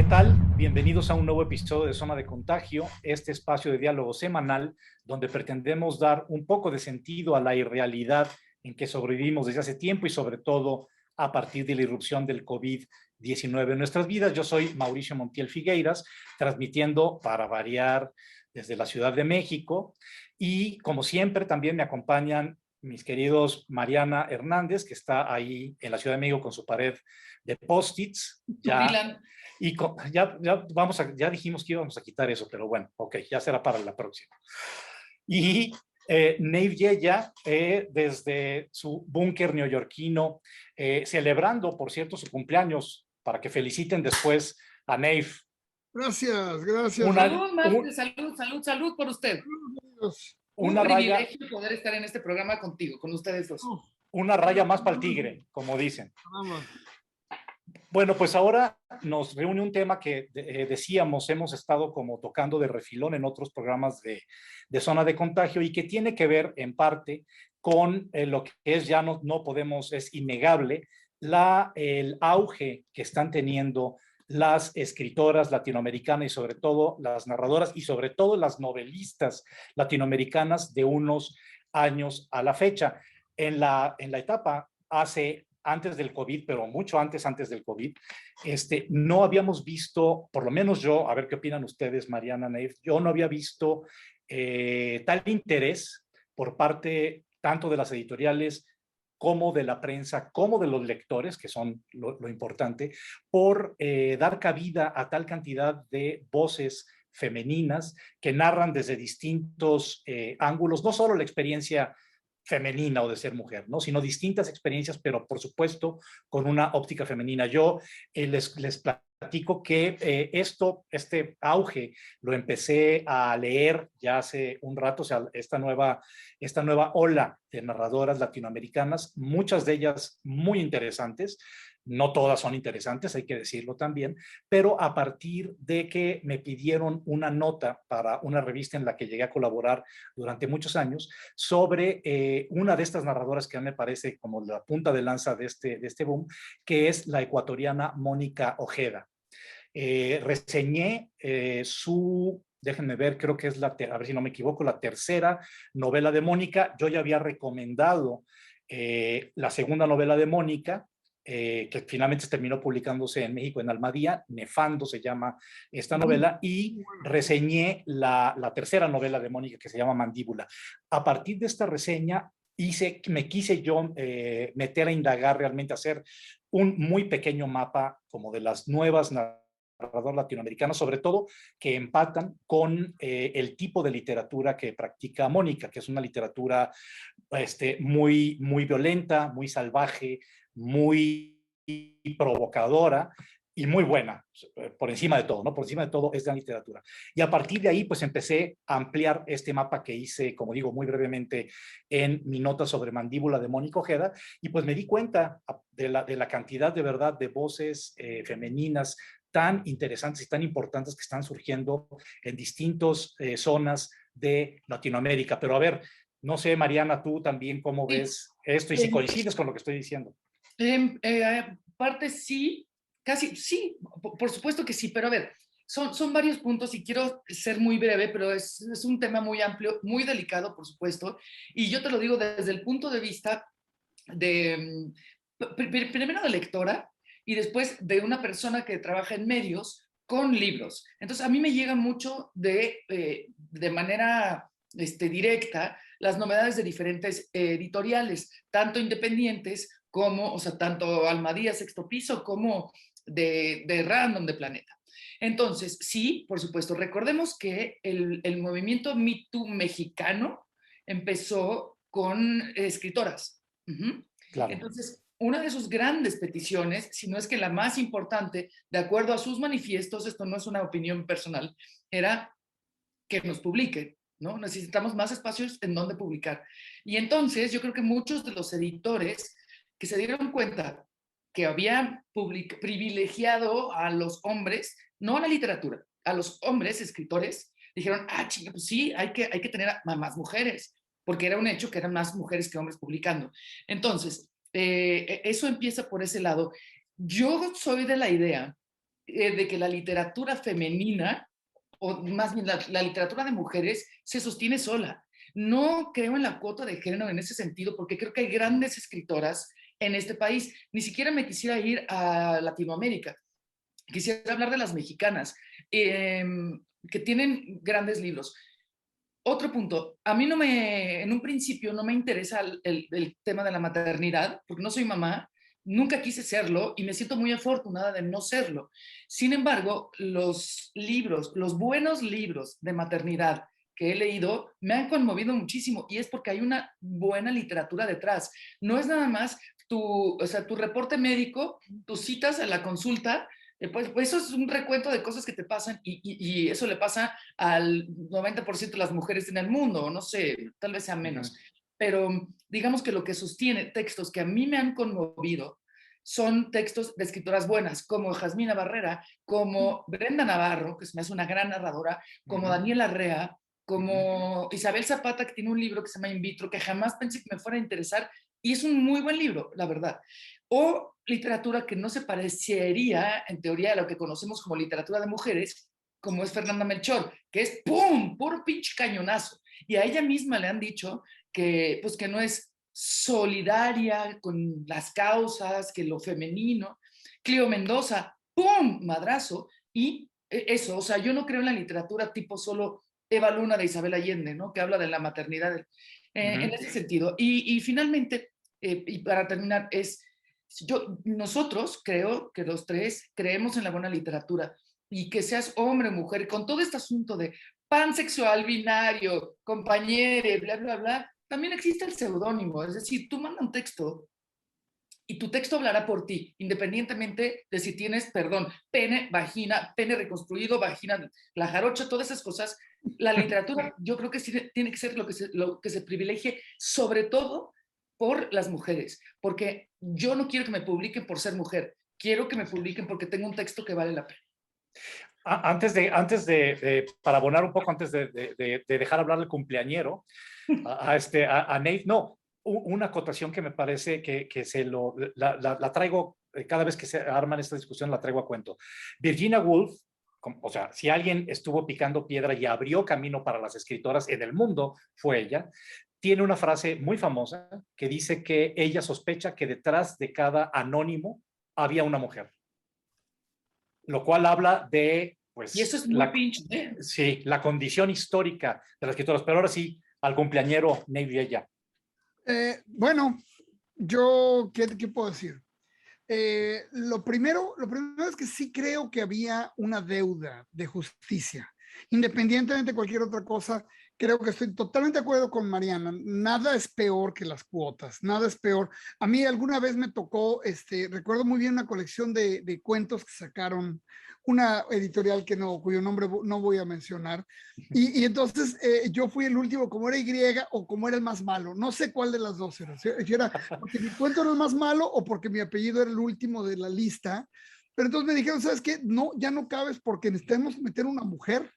¿Qué tal? Bienvenidos a un nuevo episodio de Zona de Contagio, este espacio de diálogo semanal donde pretendemos dar un poco de sentido a la irrealidad en que sobrevivimos desde hace tiempo y sobre todo a partir de la irrupción del COVID-19 en nuestras vidas. Yo soy Mauricio Montiel Figueiras, transmitiendo para variar desde la Ciudad de México y como siempre también me acompañan mis queridos Mariana Hernández, que está ahí en la Ciudad de México con su pared de post-its, ya. Dylan. Y ya dijimos que íbamos a quitar eso, pero bueno, ok, ya será para la próxima. Y Nave Yeya, desde su búnker neoyorquino, celebrando, por cierto, su cumpleaños, para que feliciten después a Nave. Gracias, gracias. Salud por usted. Un Una raya, privilegio poder estar en este programa contigo, con ustedes dos. una raya más para el tigre, como dicen. Bueno, pues ahora nos reúne un tema que decíamos, hemos estado como tocando de refilón en otros programas de Zona de Contagio y que tiene que ver en parte con lo que es ya no podemos, es innegable, el auge que están teniendo las escritoras latinoamericanas y sobre todo las narradoras y sobre todo las novelistas latinoamericanas de unos años a la fecha. En la etapa antes del COVID, pero mucho antes del COVID, no habíamos visto, por lo menos yo, a ver qué opinan ustedes, Mariana, Neif, yo no había visto tal interés por parte tanto de las editoriales como de la prensa, como de los lectores, que son lo importante, por dar cabida a tal cantidad de voces femeninas que narran desde distintos ángulos, no solo la experiencia femenina o de ser mujer, ¿no? Sino distintas experiencias, pero por supuesto con una óptica femenina. Yo les platico que este auge lo empecé a leer ya hace un rato, o sea, esta nueva ola de narradoras latinoamericanas, muchas de ellas muy interesantes. No todas son interesantes, hay que decirlo también, pero a partir de que me pidieron una nota para una revista en la que llegué a colaborar durante muchos años sobre una de estas narradoras que a mí me parece como la punta de lanza de este boom, que es la ecuatoriana Mónica Ojeda. Reseñé déjenme ver, creo que es a ver si no me equivoco, la tercera novela de Mónica. Yo ya había recomendado la segunda novela de Mónica, que finalmente terminó publicándose en México en Almadía, Nefando se llama esta novela, y reseñé la tercera novela de Mónica que se llama Mandíbula. A partir de esta reseña me quise yo meter a indagar, realmente hacer un muy pequeño mapa como de las nuevas narrador latinoamericano, sobre todo que empatan con el tipo de literatura que practica Mónica, que es una literatura muy, muy violenta, muy salvaje, muy provocadora y muy buena, por encima de todo, ¿no? Por encima de todo es la literatura. Y a partir de ahí, pues empecé a ampliar este mapa que hice, como digo, muy brevemente en mi nota sobre Mandíbula de Mónica Ojeda, y pues me di cuenta de la cantidad de verdad de voces femeninas tan interesantes y tan importantes que están surgiendo en distintas zonas de Latinoamérica. Pero a ver, no sé, Mariana, tú también cómo ves esto y si coincides con lo que estoy diciendo. Parte sí, casi sí, por supuesto que sí, pero a ver, son varios puntos y quiero ser muy breve, pero es un tema muy amplio, muy delicado, por supuesto, y yo te lo digo desde el punto de vista de, primero de lectora y después de una persona que trabaja en medios con libros. Entonces, a mí me llega mucho de manera directa las novedades de diferentes editoriales, tanto independientes como, o sea, tanto Almadía Sexto Piso como de Random de Planeta. Entonces, sí, por supuesto, recordemos que el movimiento Me Too mexicano empezó con escritoras. Claro. Entonces, una de sus grandes peticiones, si no es que la más importante, de acuerdo a sus manifiestos, esto no es una opinión personal, era que nos publiquen, ¿no? Necesitamos más espacios en donde publicar. Y entonces yo creo que muchos de los editores que se dieron cuenta que habían privilegiado a los hombres, no a la literatura, a los hombres escritores, dijeron, chinga, pues sí, hay que tener a más mujeres, porque era un hecho que eran más mujeres que hombres publicando. Entonces, eso empieza por ese lado. Yo soy de la idea de que la literatura femenina, o más bien la literatura de mujeres, se sostiene sola. No creo en la cuota de género en ese sentido, porque creo que hay grandes escritoras en este país. Ni siquiera me quisiera ir a Latinoamérica. Quisiera hablar de las mexicanas, que tienen grandes libros. Otro punto, a mí en un principio no me interesa el tema de la maternidad, porque no soy mamá, nunca quise serlo y me siento muy afortunada de no serlo. Sin embargo, los buenos libros de maternidad que he leído me han conmovido muchísimo y es porque hay una buena literatura detrás. No es nada más tu reporte médico, tus citas a la consulta, pues eso es un recuento de cosas que te pasan y eso le pasa al 90% de las mujeres en el mundo, no sé, tal vez sea menos. Pero digamos que lo que sostiene textos que a mí me han conmovido son textos de escritoras buenas, como Jazmina Barrera, como Brenda Navarro, que se me hace una gran narradora, como Daniela Rea, como Isabel Zapata, que tiene un libro que se llama In Vitro, que jamás pensé que me fuera a interesar, y es un muy buen libro, la verdad. O literatura que no se parecería, en teoría, a lo que conocemos como literatura de mujeres, como es Fernanda Melchor, que es ¡pum! Puro pinche cañonazo. Y a ella misma le han dicho que, pues, que no es solidaria con las causas, que lo femenino. Clio Mendoza, ¡pum! Madrazo. Y eso, o sea, yo no creo en la literatura tipo solo Eva Luna de Isabel Allende, ¿no? Que habla de la maternidad en ese sentido. Y finalmente, y para terminar, nosotros creo que los tres creemos en la buena literatura y que seas hombre o mujer, con todo este asunto de pansexual, binario, compañere, bla, bla, bla, también existe el seudónimo, es decir, tú manda un texto y tu texto hablará por ti, independientemente de si tienes, perdón, pene reconstruido, vagina, la jarocha, todas esas cosas. La literatura yo creo que sí tiene que ser lo que se privilegie, sobre todo por las mujeres, porque yo no quiero que me publiquen por ser mujer, quiero que me publiquen porque tengo un texto que vale la pena. Para abonar un poco, antes de dejar hablar al cumpleañero, a Nate, no, una acotación que me parece que la traigo, cada vez que se arman esta discusión, la traigo a cuento. Virginia Woolf, o sea, si alguien estuvo picando piedra y abrió camino para las escritoras en el mundo, fue ella. Tiene una frase muy famosa que dice que ella sospecha que detrás de cada anónimo había una mujer. Lo cual habla de, pues, y eso es muy pinche, ¿eh? Sí, la condición histórica de las escritoras. Pero ahora sí, al cumpleañero, Navy ella. Bueno, yo, ¿qué puedo decir? Lo primero es que sí creo que había una deuda de justicia. Independientemente de cualquier otra cosa, creo que estoy totalmente de acuerdo con Mariana. Nada es peor que las cuotas, nada es peor. A mí alguna vez me tocó, recuerdo muy bien una colección de cuentos que sacaron una editorial cuyo nombre no voy a mencionar. Y entonces yo fui el último, como era Y o como era el más malo. No sé cuál de las dos era. Si era porque mi cuento era el más malo o porque mi apellido era el último de la lista. Pero entonces me dijeron, ¿sabes qué? No, ya no cabes porque necesitamos meter una mujer,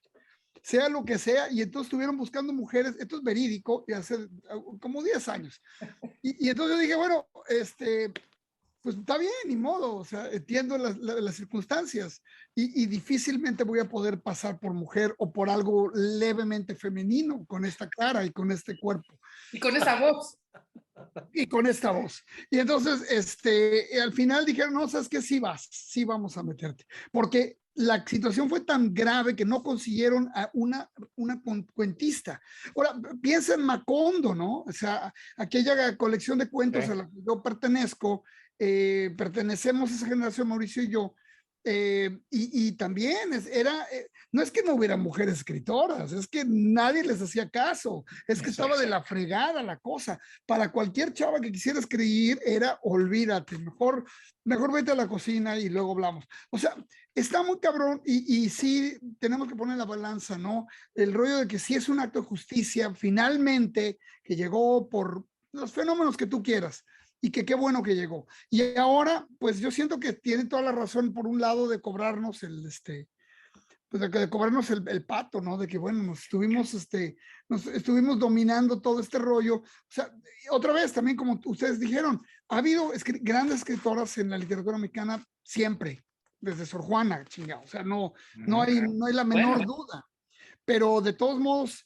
sea lo que sea, y entonces estuvieron buscando mujeres, esto es verídico, y hace como 10 años. Y entonces yo dije, bueno, pues está bien, ni modo, o sea, entiendo las circunstancias y difícilmente voy a poder pasar por mujer o por algo levemente femenino con esta cara y con este cuerpo. Y con esa voz. Y con esta voz. Y entonces, al final dijeron, no, sabes que sí vamos a meterte. Porque la situación fue tan grave que no consiguieron a una cuentista. Ahora, piensa en Macondo, ¿no? O sea, aquella colección de cuentos a la que yo pertenezco, pertenecemos a esa generación, Mauricio y yo, y también no es que no hubiera mujeres escritoras, es que nadie les hacía caso, es que estaba de la fregada la cosa. Para cualquier chava que quisiera escribir era olvídate, mejor vete a la cocina y luego hablamos. O sea, está muy cabrón y sí tenemos que poner la balanza, ¿no? El rollo de que sí es un acto de justicia finalmente que llegó por los fenómenos que tú quieras. Y que qué bueno que llegó. Y ahora, pues yo siento que tiene toda la razón, por un lado, de cobrarnos pues de cobrarnos el pato, ¿no? De que, bueno, nos estuvimos dominando todo este rollo. O sea, otra vez, también como ustedes dijeron, ha habido grandes escritoras en la literatura mexicana siempre. desde Sor Juana, chingado. O sea, no hay la menor duda. Pero de todos modos,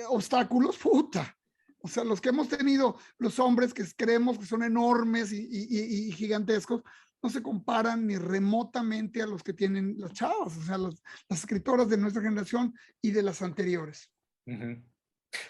obstáculos, puta. O sea, los que hemos tenido los hombres que creemos que son enormes y gigantescos, no se comparan ni remotamente a los que tienen las chavas, o sea, las escritoras de nuestra generación y de las anteriores.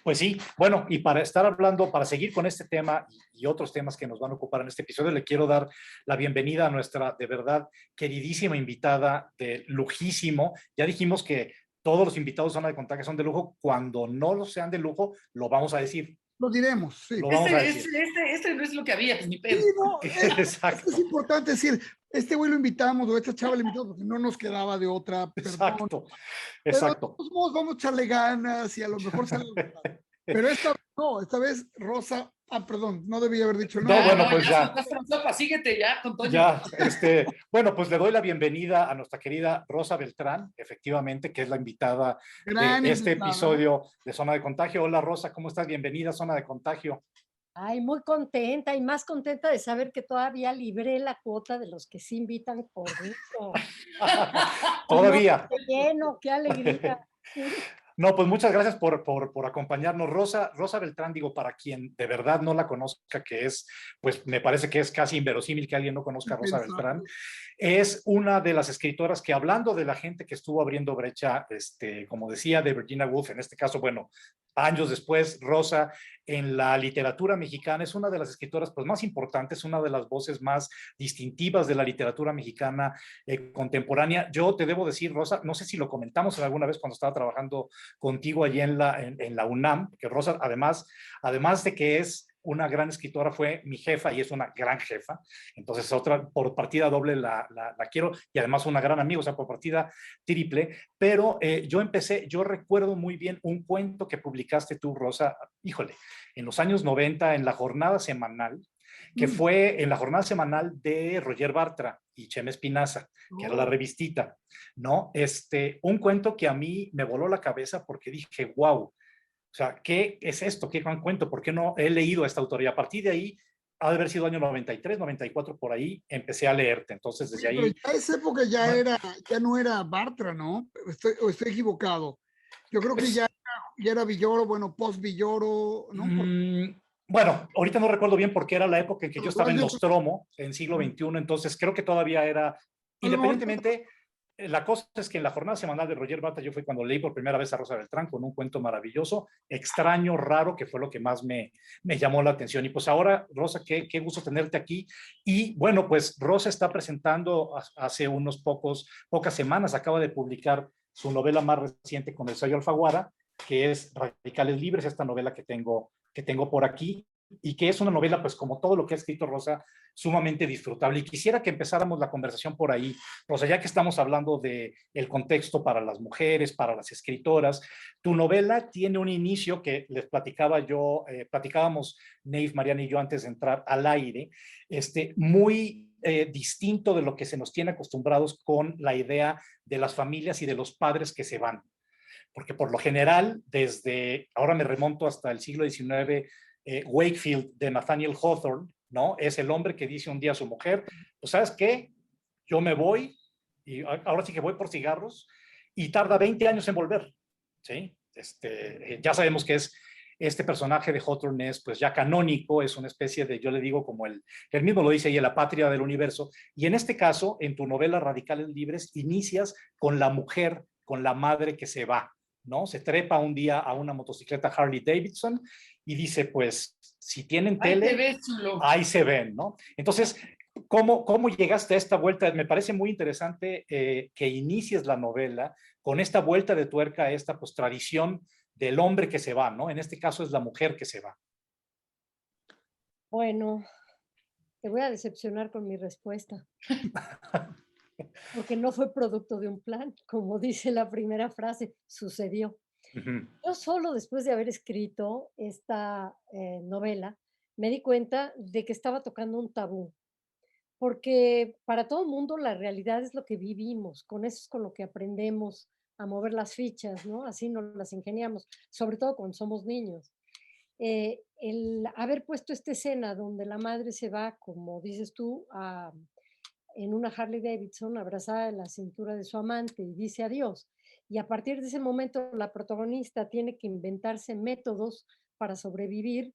Pues sí, bueno, y para estar hablando, para seguir con este tema y otros temas que nos van a ocupar en este episodio, le quiero dar la bienvenida a nuestra, de verdad, queridísima invitada de lujísimo. Ya dijimos que todos los invitados de Zona de Contagio son de lujo. Cuando no lo sean de lujo, lo vamos a decir. Lo diremos, sí. Lo vamos a decir. Este no es lo que había, pues ni pedo. Sí, no, exacto. Es importante decir, este güey lo invitamos o esta chava lo invitamos porque no nos quedaba de otra. Exacto, perdón. exacto. Pero de todos modos vamos a echarle ganas y a lo mejor sale. Pero esta vez Rosa, perdón, no debía haber dicho nada. No, bueno, pues ya. Síguete ya con Toño. Ya, bueno, pues le doy la bienvenida a nuestra querida Rosa Beltrán, efectivamente, que es la invitada de este episodio de Zona de Contagio. Hola Rosa, ¿cómo estás? Bienvenida a Zona de Contagio. Ay, muy contenta y más contenta de saber que todavía libré la cuota de los que sí invitan por gusto. Todavía. No, qué lleno, qué alegría. No, pues muchas gracias por acompañarnos, Rosa. Rosa Beltrán, digo, para quien de verdad no la conozca, que es, pues me parece que es casi inverosímil que alguien no conozca a Rosa Beltrán, es una de las escritoras que, hablando de la gente que estuvo abriendo brecha, como decía, de Virginia Woolf, en este caso, bueno, años después, Rosa, en la literatura mexicana, es una de las escritoras pues, más importantes, una de las voces más distintivas de la literatura mexicana contemporánea. Yo te debo decir, Rosa, no sé si lo comentamos alguna vez cuando estaba trabajando contigo allí en la UNAM, que Rosa, además de que es una gran escritora, fue mi jefa y es una gran jefa. Entonces, otra, por partida doble la quiero y además una gran amiga, o sea, por partida triple. Pero yo recuerdo muy bien un cuento que publicaste tú, Rosa, híjole, en los años 90 en la jornada semanal, que fue en la jornada semanal de Roger Bartra y Chema Espinaza, que era la revistita, ¿no? Un cuento que a mí me voló la cabeza porque dije, wow, o sea, ¿qué es esto? ¿Qué gran cuento? ¿Por qué no he leído a esta autor? Y a partir de ahí, ha de haber sido año 93, 94, por ahí, empecé a leerte. Entonces, desde ahí... Pero ya esa época ya no era Bartra, ¿no? Estoy equivocado. Yo creo que ya era Villoro, bueno, post-Villoro, ¿no? Bueno, ahorita no recuerdo bien porque era la época en que yo estaba en Nostromo, en siglo XXI, entonces creo que todavía era, independientemente... La cosa es que en la jornada semanal de Roger Bartra yo fue cuando leí por primera vez a Rosa Beltrán con un cuento maravilloso, extraño, raro, que fue lo que más me llamó la atención. Y pues ahora, Rosa, qué gusto tenerte aquí. Y bueno, pues Rosa está presentando hace pocas semanas, acaba de publicar su novela más reciente con el sello Alfaguara, que es Radicales Libres, esta novela que tengo por aquí, y que es una novela, pues como todo lo que ha escrito Rosa, sumamente disfrutable. Y quisiera que empezáramos la conversación por ahí, Rosa, ya que estamos hablando del contexto para las mujeres, para las escritoras. Tu novela tiene un inicio que les platicábamos Neif, Mariana y yo antes de entrar al aire, muy distinto de lo que se nos tiene acostumbrados con la idea de las familias y de los padres que se van. Porque por lo general, ahora me remonto hasta el siglo XIX, Wakefield de Nathaniel Hawthorne, ¿no? Es el hombre que dice un día a su mujer, pues ¿sabes qué? Yo me voy y ahora sí que voy por cigarros y tarda 20 años en volver, ¿sí? Ya sabemos que es este personaje de Hawthorne es pues ya canónico, es una especie de, yo le digo como él mismo lo dice, y la patria del universo. Y en este caso, en tu novela Radicales Libres, inicias con la mujer, con la madre que se va, ¿no? Se trepa un día a una motocicleta Harley Davidson y dice, pues, si tienen tele, ahí se ven, ¿no? Entonces, ¿cómo llegaste a esta vuelta? Me parece muy interesante que inicies la novela con esta vuelta de tuerca a esta pues, tradición del hombre que se va, ¿no? En este caso es la mujer que se va. Bueno, te voy a decepcionar con mi respuesta. Porque no fue producto de un plan, como dice la primera frase, sucedió. Yo solo después de haber escrito esta novela, me di cuenta de que estaba tocando un tabú, porque para todo el mundo la realidad es lo que vivimos, con eso es con lo que aprendemos a mover las fichas, ¿no? Así nos las ingeniamos, sobre todo cuando somos niños. El haber puesto esta escena donde la madre se va, como dices tú, en una Harley Davidson abrazada en la cintura de su amante y dice adiós. Y a partir de ese momento la protagonista tiene que inventarse métodos para sobrevivir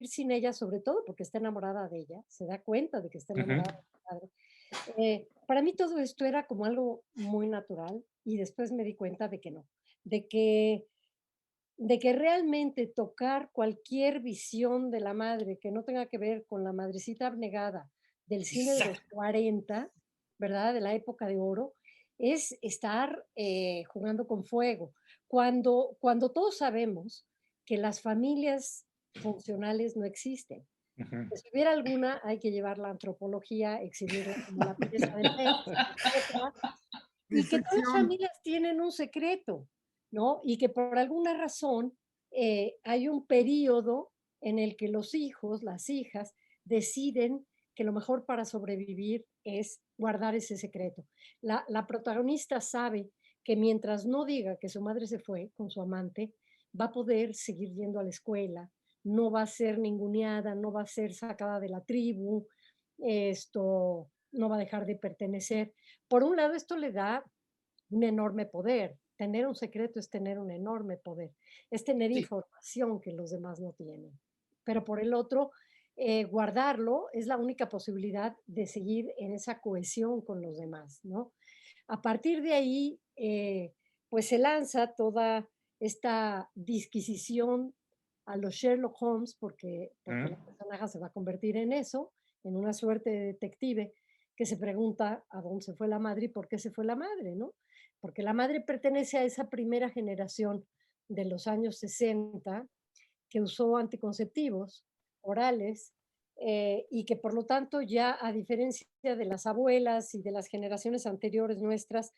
sin ella, sobre todo porque está enamorada de ella, se da cuenta de que está Ujú. enamorada de su padre. Para mí todo esto era como algo muy natural y después me di cuenta de que no, de que, de que realmente tocar cualquier visión de la madre que no tenga que ver con la madrecita abnegada del cine de los Exacto. 40, ¿verdad? De la época de oro, es estar jugando con fuego. Cuando todos sabemos que las familias funcionales no existen, Ujú. que si hubiera alguna, hay que llevar la antropología, exhibirla como la pieza del mes, etcétera, y que todas las Disección. familias tienen un secreto, ¿no? Y que por alguna razón hay un periodo en el que los hijos, las hijas, deciden que lo mejor para sobrevivir es guardar ese secreto. La protagonista sabe que mientras no diga que su madre se fue con su amante, va a poder seguir yendo a la escuela, no va a ser ninguneada, no va a ser sacada de la tribu, esto no va a dejar de pertenecer. Por un lado, esto le da un enorme poder. Tener un secreto es tener un enorme poder, es tener Sí. información que los demás no tienen. Pero por el otro, guardarlo es la única posibilidad de seguir en esa cohesión con los demás, ¿no? A partir de ahí, pues se lanza toda esta disquisición a los Sherlock Holmes, porque Ujú. la personaje se va a convertir en eso, en una suerte de detective que se pregunta a dónde se fue la madre y por qué se fue la madre, ¿no? Porque la madre pertenece a esa primera generación de los años 60 que usó anticonceptivos orales y que por lo tanto ya a diferencia de las abuelas y de las generaciones anteriores nuestras,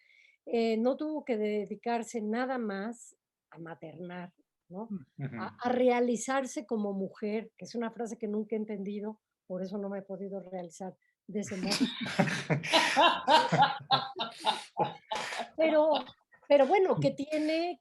no tuvo que dedicarse nada más a maternar, ¿no? Ujú. A realizarse como mujer, que es una frase que nunca he entendido, por eso no me he podido realizar de ese modo. Pero, pero bueno, que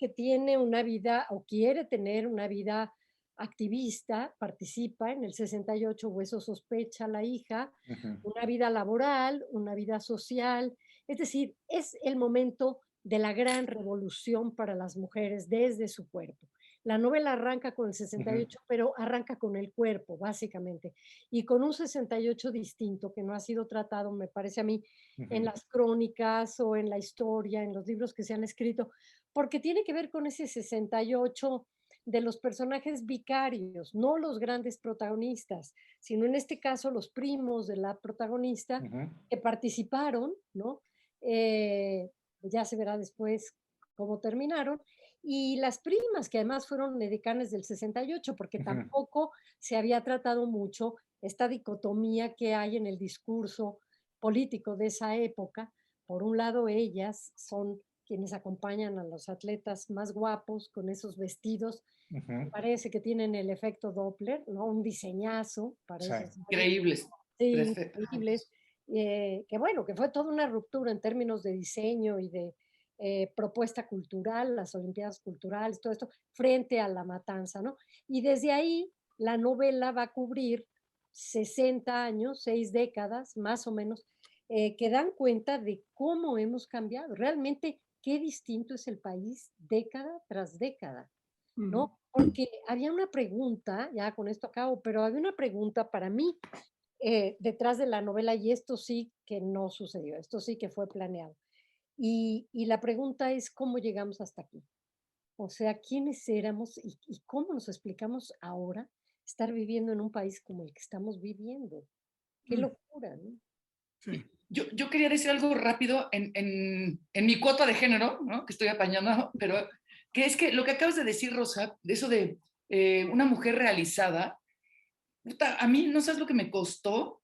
tiene una vida o quiere tener una vida activista, participa en el 68 o eso sospecha la hija, Ujú. una vida laboral, una vida social, es decir, es el momento de la gran revolución para las mujeres desde su cuerpo. La novela arranca con el Ujú. 68, pero arranca con el cuerpo, básicamente, y con un 68 distinto que no ha sido tratado, me parece a mí, en Ujú. las crónicas o en la historia, en los libros que se han escrito, porque tiene que ver con ese 68 de los personajes vicarios, no los grandes protagonistas, sino en este caso los primos de la protagonista Ujú. que participaron, ¿no? Eh, ya se verá después cómo terminaron. Y las primas, que además fueron edecanes del 68, porque Ujú. tampoco se había tratado mucho esta dicotomía que hay en el discurso político de esa época. Por un lado, ellas son quienes acompañan a los atletas más guapos con esos vestidos que Ujú. parece que tienen el efecto Doppler, ¿no? Un diseñazo para Sí. esos años. Increíbles. Sí, Perfecto. increíbles. Que bueno, que fue toda una ruptura en términos de diseño y de propuesta cultural, las Olimpiadas Culturales, todo esto, frente a la matanza, ¿no? Y desde ahí la novela va a cubrir 60 años, 6 décadas más o menos, que dan cuenta de cómo hemos cambiado. Realmente, qué distinto es el país década tras década, Mm. ¿no? Porque había una pregunta, ya con esto acabo, pero había una pregunta para mí detrás de la novela y esto sí que no sucedió, esto sí que fue planeado. Y la pregunta es, ¿cómo llegamos hasta aquí? O sea, ¿quiénes éramos y cómo nos explicamos ahora estar viviendo en un país como el que estamos viviendo? Qué Mm. locura, ¿no? Sí. Yo quería decir algo rápido en mi cuota de género, ¿no? Que estoy apañando, pero que es que lo que acabas de decir, Rosa, de eso de una mujer realizada, puta, a mí no sabes lo que me costó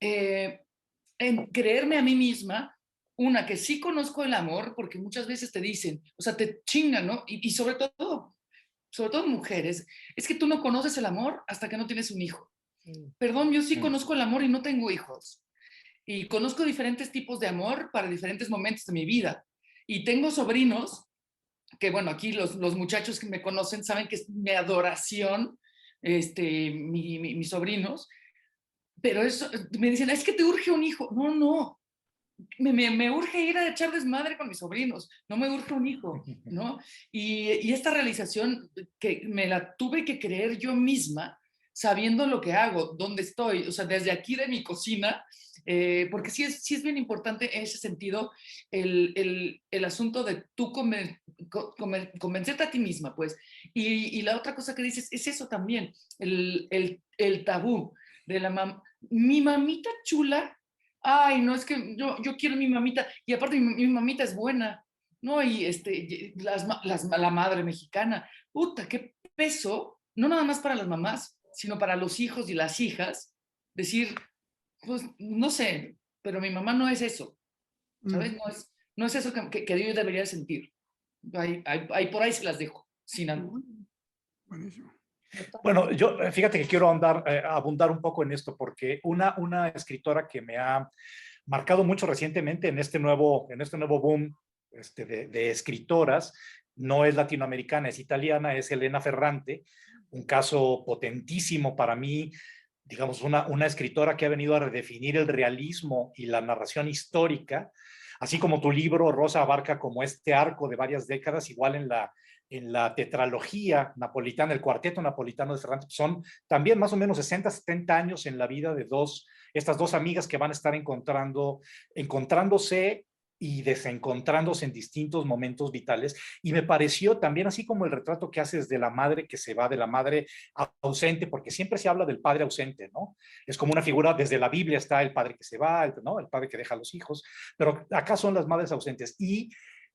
eh, en creerme a mí misma, una, que sí conozco el amor, porque muchas veces te dicen, o sea, te chingan, ¿no? Y sobre todo mujeres, es que tú no conoces el amor hasta que no tienes un hijo. Mm. Perdón, yo sí Mm. conozco el amor y no tengo hijos. Y conozco diferentes tipos de amor para diferentes momentos de mi vida. Y tengo sobrinos, que bueno, aquí los muchachos que me conocen saben que es mi adoración, mis sobrinos, pero eso, me dicen, es que te urge un hijo. No, no, me urge ir a echar desmadre con mis sobrinos, no me urge un hijo, ¿no? Y esta realización que me la tuve que creer yo misma, sabiendo lo que hago, dónde estoy, o sea, desde aquí de mi cocina, porque sí es bien importante en ese sentido el asunto de tú convencerte a ti misma, pues. Y la otra cosa que dices es eso también, el tabú de la mamá. Mi mamita chula, ay, no, es que yo quiero mi mamita, y aparte mi mamita es buena, ¿no? Y la madre mexicana, puta, qué peso, no nada más para las mamás, sino para los hijos y las hijas, decir, pues, no sé, pero mi mamá no es eso, ¿sabes? No es eso que yo debería sentir. Ahí por ahí se las dejo, sin algo. Buenísimo. Bueno, yo fíjate que quiero abundar un poco en esto, porque una escritora que me ha marcado mucho recientemente en este nuevo boom de escritoras, no es latinoamericana, es italiana, es Elena Ferrante, un caso potentísimo para mí, digamos, una escritora que ha venido a redefinir el realismo y la narración histórica, así como tu libro, Rosa, abarca como este arco de varias décadas, igual en la tetralogía napolitana, el cuarteto napolitano de Ferrante, son también más o menos 60, 70 años en la vida de estas dos amigas que van a estar encontrándose y desencontrándose en distintos momentos vitales. Y me pareció también, así como el retrato que haces de la madre que se va, de la madre ausente, porque siempre se habla del padre ausente, ¿no? Es como una figura, desde la Biblia está el padre que se va, ¿no? El padre que deja a los hijos, pero acá son las madres ausentes. Y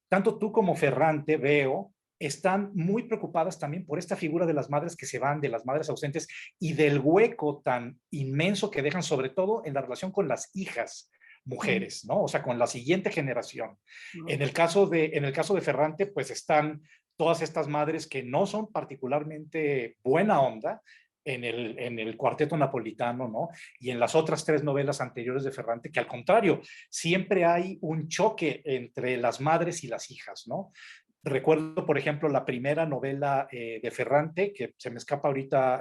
tanto tú como Ferrante, veo, están muy preocupadas también por esta figura de las madres que se van, de las madres ausentes y del hueco tan inmenso que dejan, sobre todo en la relación con las hijas mujeres, ¿no? O sea, con la siguiente generación. En el caso de Ferrante, pues están todas estas madres que no son particularmente buena onda en el cuarteto napolitano, ¿no? Y en las otras tres novelas anteriores de Ferrante, que al contrario, siempre hay un choque entre las madres y las hijas, ¿no? Recuerdo, por ejemplo, la primera novela de Ferrante, que se me escapa ahorita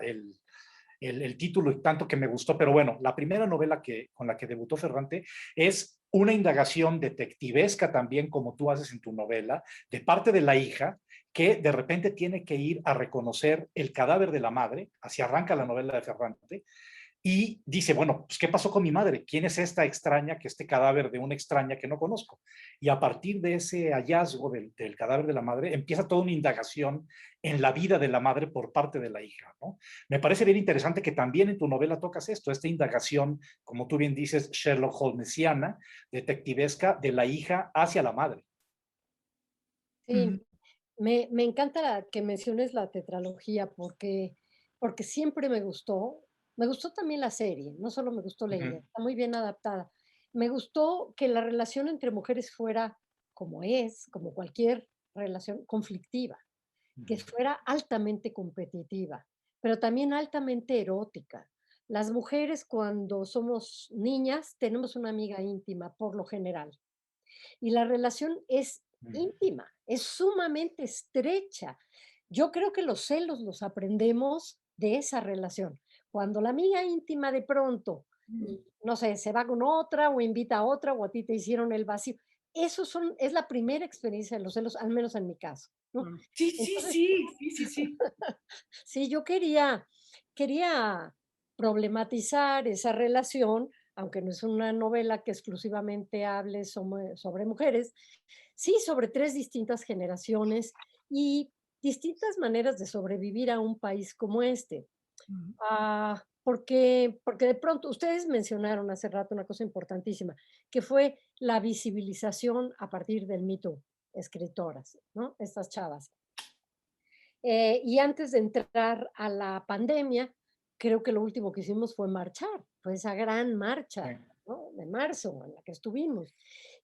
el título y tanto que me gustó, pero bueno, la primera novela con la que debutó Ferrante es una indagación detectivesca también, como tú haces en tu novela, de parte de la hija, que de repente tiene que ir a reconocer el cadáver de la madre, así arranca la novela de Ferrante, y dice, bueno, pues ¿qué pasó con mi madre? ¿Quién es esta extraña, que este cadáver de una extraña que no conozco? Y a partir de ese hallazgo del cadáver de la madre, empieza toda una indagación en la vida de la madre por parte de la hija, ¿no? Me parece bien interesante que también en tu novela tocas esto, esta indagación, como tú bien dices, Sherlock Holmesiana, detectivesca, de la hija hacia la madre. Sí, me encanta que menciones la tetralogía porque siempre me gustó también la serie, no solo me gustó la Ujú, idea, está muy bien adaptada. Me gustó que la relación entre mujeres fuera como es, como cualquier relación conflictiva, que ujú, fuera altamente competitiva, pero también altamente erótica. Las mujeres cuando somos niñas tenemos una amiga íntima por lo general y la relación es ujú. íntima, es sumamente estrecha. Yo creo que los celos los aprendemos de esa relación. Cuando la amiga íntima de pronto, no sé, se va con otra o invita a otra o a ti te hicieron el vacío. Es la primera experiencia de los celos, al menos en mi caso, ¿no? Sí, sí, Entonces, sí, sí, sí, sí. sí, yo quería problematizar esa relación, aunque no es una novela que exclusivamente hable sobre mujeres, sí, sobre 3 distintas generaciones y distintas maneras de sobrevivir a un país como este. Porque de pronto ustedes mencionaron hace rato una cosa importantísima, que fue la visibilización a partir del Me Too, escritoras, ¿no? Estas chavas. Y antes de entrar a la pandemia, creo que lo último que hicimos fue marchar, fue esa gran Sí. marcha, ¿no? De marzo en la que estuvimos.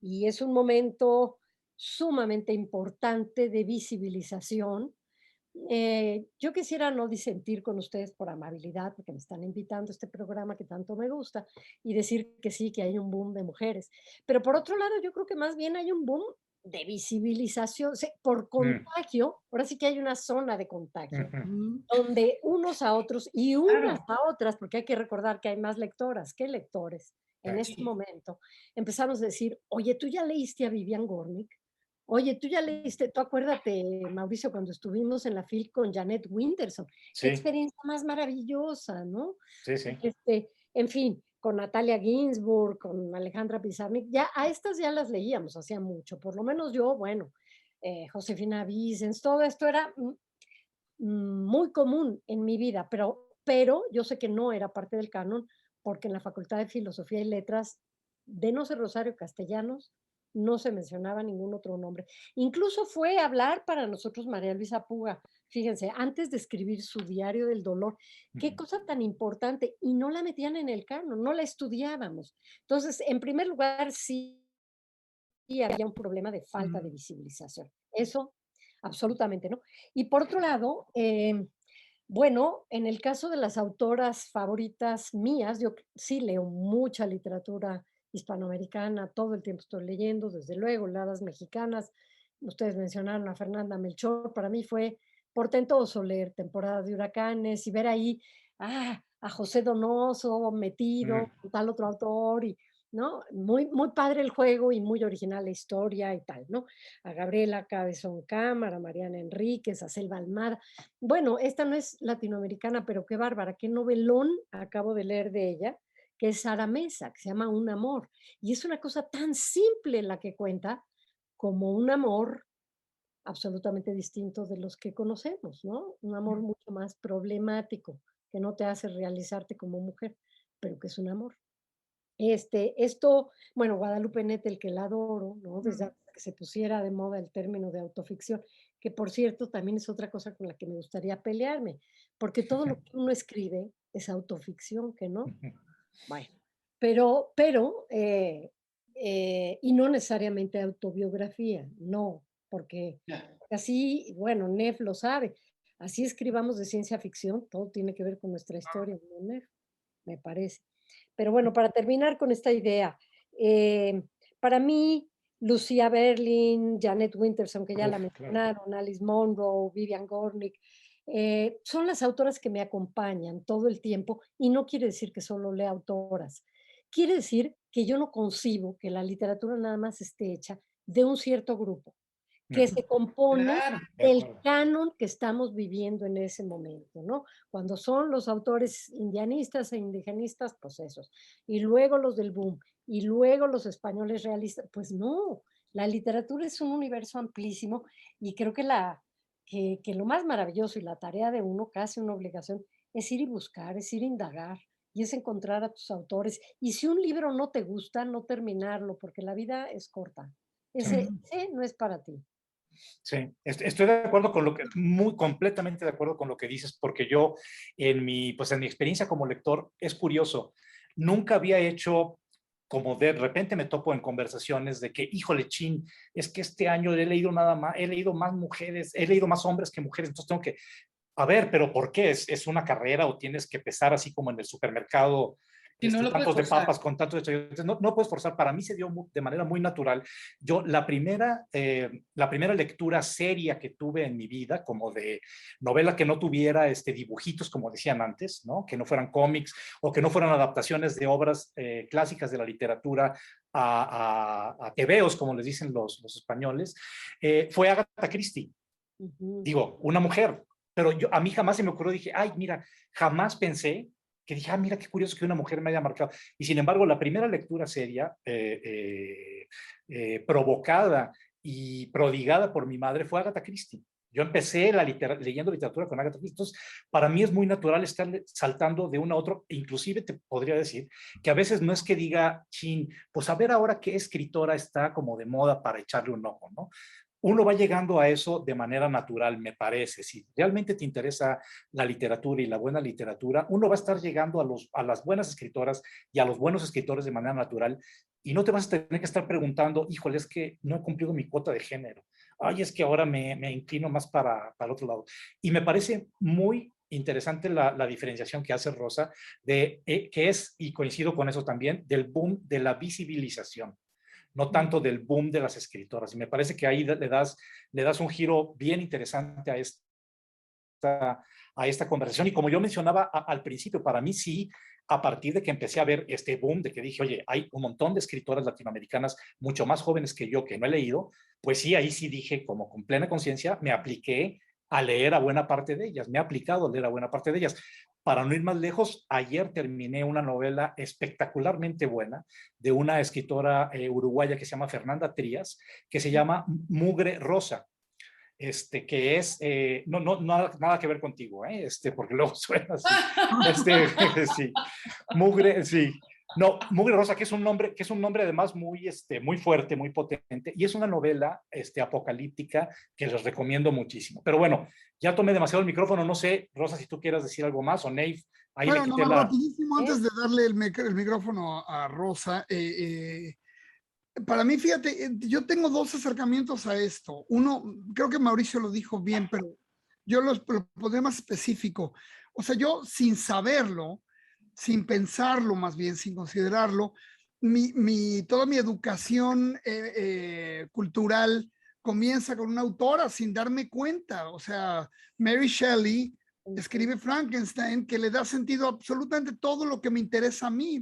Y es un momento sumamente importante de visibilización. Yo quisiera no disentir con ustedes por amabilidad, porque me están invitando a este programa que tanto me gusta, y decir que sí, que hay un boom de mujeres. Pero por otro lado, yo creo que más bien hay un boom de visibilización, por contagio, ahora sí que hay una zona de contagio, donde unos a otros y unas a otras, porque hay que recordar que hay más lectoras que lectores en este momento, empezamos a decir, oye, ¿tú ya leíste a Vivian Gornick? Oye, tú ya leíste, tú acuérdate, Mauricio, cuando estuvimos en la FIL con Janet Winterson, qué experiencia más maravillosa, ¿no? Sí, sí. En fin, con Natalia Ginsburg, con Alejandra Pizarnik, ya a estas ya las leíamos hacía mucho, por lo menos yo, bueno, Josefina Vicens, todo esto era muy común en mi vida, pero yo sé que no era parte del canon, porque en la Facultad de Filosofía y Letras de no ser Rosario Castellanos no se mencionaba ningún otro nombre. Incluso fue hablar para nosotros María Luisa Puga, fíjense, antes de escribir su Diario del Dolor, qué cosa tan importante, y no la metían en el canon, no la estudiábamos. Entonces, en primer lugar, sí había un problema de falta de visibilización. Eso, absolutamente, ¿no? Y por otro lado, bueno, en el caso de las autoras favoritas mías, yo sí leo mucha literatura hispanoamericana, todo el tiempo estoy leyendo, desde luego, las mexicanas. Ustedes mencionaron a Fernanda Melchor, para mí fue portentoso leer Temporada de Huracanes y ver ahí a José Donoso metido con tal otro autor y, ¿no? Muy, muy padre el juego y muy original la historia y tal, ¿no? A Gabriela Cabezón Cámara, a Mariana Enríquez, a Selva Almada. Bueno, esta no es latinoamericana, pero qué bárbara, qué novelón acabo de leer de ella, que es Sara Mesa, que se llama Un amor. Y es una cosa tan simple la que cuenta como un amor absolutamente distinto de los que conocemos, ¿no? Un amor mucho más problemático, que no te hace realizarte como mujer, pero que es un amor. Esto, bueno, Guadalupe Nettel, que la adoro, ¿no? Desde antes que se pusiera de moda el término de autoficción, que por cierto también es otra cosa con la que me gustaría pelearme, porque todo lo que uno escribe es autoficción, ¿que no? Bueno, y no necesariamente autobiografía, no, porque así, bueno, Neff lo sabe, así escribamos de ciencia ficción, todo tiene que ver con nuestra historia, ¿no, Neff? Me parece. Pero bueno, para terminar con esta idea, para mí, Lucía Berlin, Janet Winterson, que ya la mencionaron, Alice Munro, Vivian Gornick, son las autoras que me acompañan todo el tiempo y no quiere decir que solo lea autoras. Quiere decir que yo no concibo que la literatura nada más esté hecha de un cierto grupo, que se compone del canon que estamos viviendo en ese momento, ¿no? Cuando son los autores indianistas e indigenistas, pues esos, y luego los del boom, y luego los españoles realistas, pues no, la literatura es un universo amplísimo y creo que lo más maravilloso y la tarea de uno, casi una obligación, es ir y buscar, es ir a indagar y es encontrar a tus autores. Y si un libro no te gusta, no terminarlo, porque la vida es corta. Ese no es para ti. Sí, estoy de acuerdo con lo que, muy completamente de acuerdo con lo que dices, porque yo pues en mi experiencia como lector, es curioso, nunca había hecho, como de repente me topo en conversaciones de que, híjole, chin, es que este año he leído nada más, he leído más mujeres, he leído más hombres que mujeres, entonces tengo que, a ver, pero ¿por qué? ¿Es una carrera o tienes que pesar así como en el supermercado? Y no lo Tantos de puedes forzar. papas con tantos de estudiantes, no puedes forzar. Para mí se dio de manera muy natural. Yo la primera lectura seria que tuve en mi vida, como de novela que no tuviera dibujitos, como decían antes, ¿no? Que no fueran cómics o que no fueran adaptaciones de obras clásicas de la literatura a tebeos, como les dicen los españoles, fue Agatha Christie. Digo, una mujer. Pero a mí jamás se me ocurrió, dije, ay, mira, jamás pensé que dije, mira qué curioso que una mujer me haya marcado. Y sin embargo, la primera lectura seria, provocada y prodigada por mi madre, fue Agatha Christie. Yo empecé leyendo literatura con Agatha Christie. Entonces, para mí es muy natural estar saltando de uno a otro. E inclusive te podría decir que a veces no es que diga, chin, pues a ver ahora qué escritora está como de moda para echarle un ojo, ¿no? Uno va llegando a eso de manera natural, me parece. Si realmente te interesa la literatura y la buena literatura, uno va a estar llegando a las buenas escritoras y a los buenos escritores de manera natural y no te vas a tener que estar preguntando, híjole, es que no he cumplido mi cuota de género. Ay, es que ahora me inclino más para el otro lado. Y me parece muy interesante la diferenciación que hace Rosa, que es, y coincido con eso también, del boom de la visibilización. no tanto del boom de las escritoras. Y me parece que ahí le das un giro bien interesante a esta conversación. Y como yo mencionaba al principio, para mí sí, a partir de que empecé a ver este boom, de que dije, oye, hay un montón de escritoras latinoamericanas mucho más jóvenes que yo que no he leído, pues sí, ahí sí dije, como con plena conciencia, me apliqué a leer a buena parte de ellas, me he aplicado a leer a buena parte de ellas. Para no ir más lejos, ayer terminé una novela espectacularmente buena de una escritora uruguaya que se llama Fernanda Trías, que se llama Mugre Rosa. Que es, nada que ver contigo, porque luego suena así, sí, Mugre, sí, no, Mugre Rosa, que es un nombre además muy fuerte, muy potente, y es una novela, apocalíptica, que les recomiendo muchísimo. Pero bueno, ya tomé demasiado el micrófono, no sé, Rosa, si tú quieras decir algo más, o Nave, ahí le Bueno, quité nomás rapidísimo, antes ¿Eh? de darle el micrófono a Rosa, para mí, fíjate, yo tengo dos acercamientos a esto. Uno, creo que Mauricio lo dijo bien, pero yo lo pondré más específico. O sea, yo sin saberlo, sin pensarlo más bien, sin considerarlo, toda mi educación cultural comienza con una autora sin darme cuenta. O sea, Mary Shelley escribe Frankenstein, que le da sentido a absolutamente todo lo que me interesa a mí.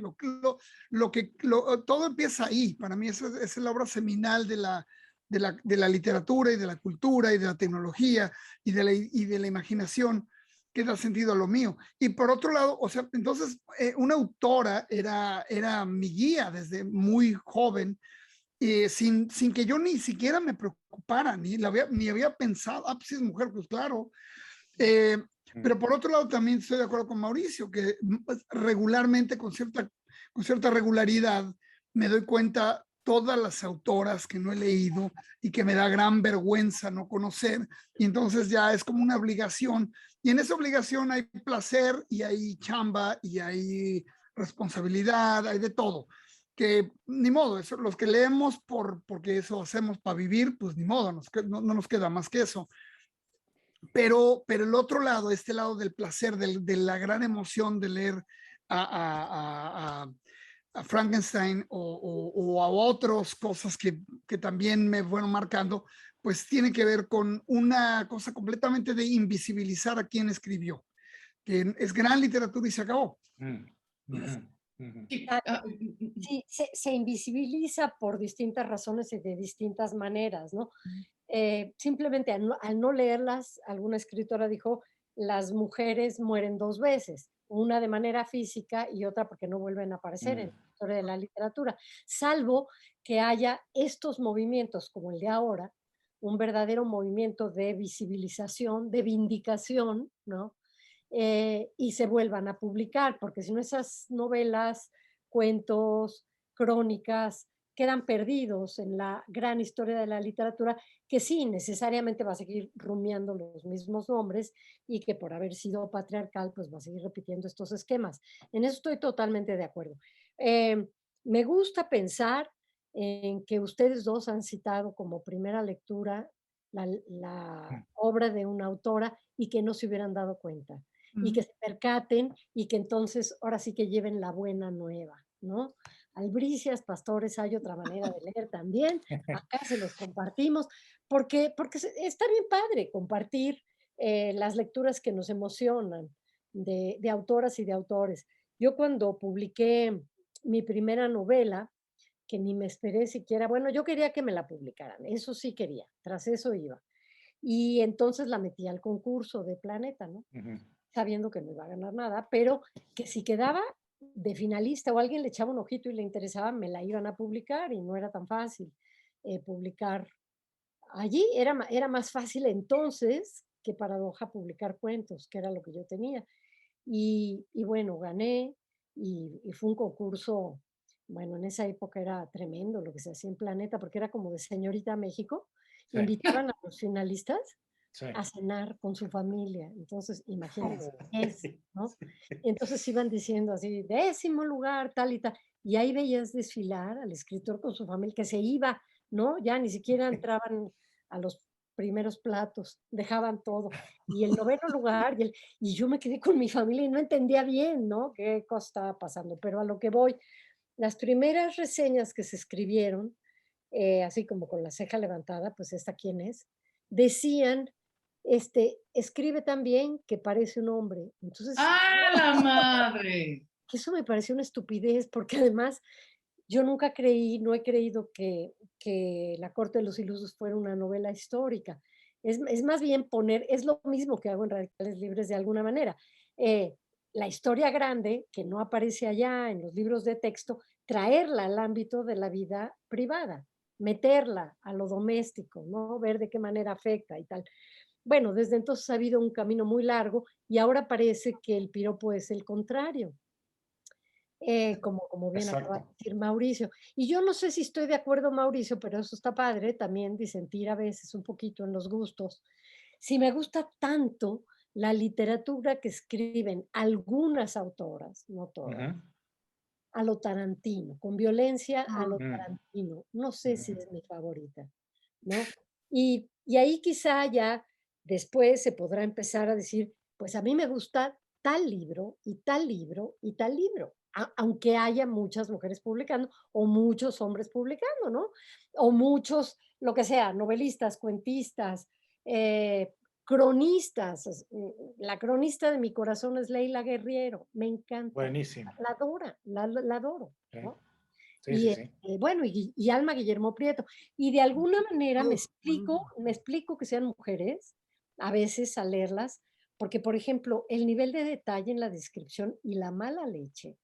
Todo empieza ahí. Para mí esa es la obra seminal de la literatura y de la cultura y de la tecnología y de la imaginación que da sentido a lo mío. Y por otro lado, o sea, entonces una autora era mi guía desde muy joven, sin que yo ni siquiera me preocupara, ni había pensado, pues si es mujer, pues claro. Pero por otro lado también estoy de acuerdo con Mauricio, que regularmente, con cierta regularidad, me doy cuenta todas las autoras que no he leído y que me da gran vergüenza no conocer, y entonces ya es como una obligación, y en esa obligación hay placer y hay chamba y hay responsabilidad, hay de todo, que ni modo, eso, los que leemos porque eso hacemos para vivir, pues ni modo, no nos queda más que eso. Pero el otro lado, este lado del placer, de la gran emoción de leer a Frankenstein o a otras cosas que también me fueron marcando, pues tiene que ver con una cosa completamente de invisibilizar a quien escribió, que es gran literatura y se acabó. Sí, se invisibiliza por distintas razones y de distintas maneras, ¿no? Simplemente al no leerlas, alguna escritora dijo, las mujeres mueren dos veces, una de manera física y otra porque no vuelven a aparecer en la historia de la literatura, salvo que haya estos movimientos como el de ahora, un verdadero movimiento de visibilización, de vindicación, ¿no? Y se vuelvan a publicar, porque si no esas novelas, cuentos, crónicas, quedan perdidos en la gran historia de la literatura, que sí, necesariamente va a seguir rumiando los mismos nombres y que por haber sido patriarcal, pues va a seguir repitiendo estos esquemas. En eso estoy totalmente de acuerdo. Eh, Me gusta pensar en que ustedes dos han citado como primera lectura la obra de una autora y que no se hubieran dado cuenta y que se percaten y que entonces ahora sí que lleven la buena nueva, ¿no? Albricias, pastores, hay otra manera de leer también. Acá se los compartimos, porque está bien padre compartir las lecturas que nos emocionan de autoras y de autores. Yo cuando publiqué mi primera novela, que ni me esperé siquiera, bueno, yo quería que me la publicaran, eso sí quería, tras eso iba. Y entonces la metí al concurso de Planeta, ¿no? Sabiendo que no iba a ganar nada, pero que si quedaba de finalista o alguien le echaba un ojito y le interesaba, me la iban a publicar y no era tan fácil publicar allí. Era más fácil entonces que paradoja publicar cuentos, que era lo que yo tenía. Y bueno, gané y fue un concurso, bueno, en esa época era tremendo lo que se hacía en Planeta, porque era como de Señorita México. Sí, Invitaban a los finalistas sí. a cenar con su familia. Entonces, imagínense, Oh, ¿no? Entonces iban diciendo así, 10º lugar, tal y tal. Y ahí veías desfilar al escritor con su familia, que se iba, ¿no? Ya ni siquiera entraban a los primeros platos, dejaban todo. Y el 9º lugar, y yo me quedé con mi familia y no entendía bien, ¿no? Qué cosa estaba pasando. Pero a lo que voy, las primeras reseñas que se escribieron así como con la ceja levantada, pues esta quién es, decían, escribe tan bien que parece un hombre. Entonces, ¡Ah, la madre! eso me pareció una estupidez, porque además yo nunca creí, no he creído que La Corte de los Ilusos fuera una novela histórica. Es más bien poner, es lo mismo que hago en Radicales Libres de alguna manera. Eh, la historia grande, que no aparece allá en los libros de texto, traerla al ámbito de la vida privada, meterla a lo doméstico, ¿no? Ver de qué manera afecta y tal. Bueno, desde entonces ha habido un camino muy largo y ahora parece que el piropo es el contrario, como bien acaba de Exacto. decir Mauricio. Y yo no sé si estoy de acuerdo, Mauricio, pero eso está padre también disentir a veces un poquito en los gustos. Si me gusta tanto la literatura que escriben algunas autoras, no todas, Ujú, a lo Tarantino, con violencia a lo ujú, Tarantino, no sé si ujú. es mi favorita, ¿no? Y ahí quizá ya después se podrá empezar a decir, pues a mí me gusta tal libro y tal libro y tal libro, aunque haya muchas mujeres publicando o muchos hombres publicando, ¿no? O muchos, lo que sea, novelistas, cuentistas, eh, cronistas. La cronista de mi corazón es Leila Guerriero, me encanta, Buenísimo. la adoro, Sí, ¿no? sí, sí. Sí. Bueno, y Alma Guillermo Prieto. Y de alguna manera Uf, bueno. me explico que sean mujeres, a veces al leerlas, porque, por ejemplo, el nivel de detalle en la descripción y la mala leche,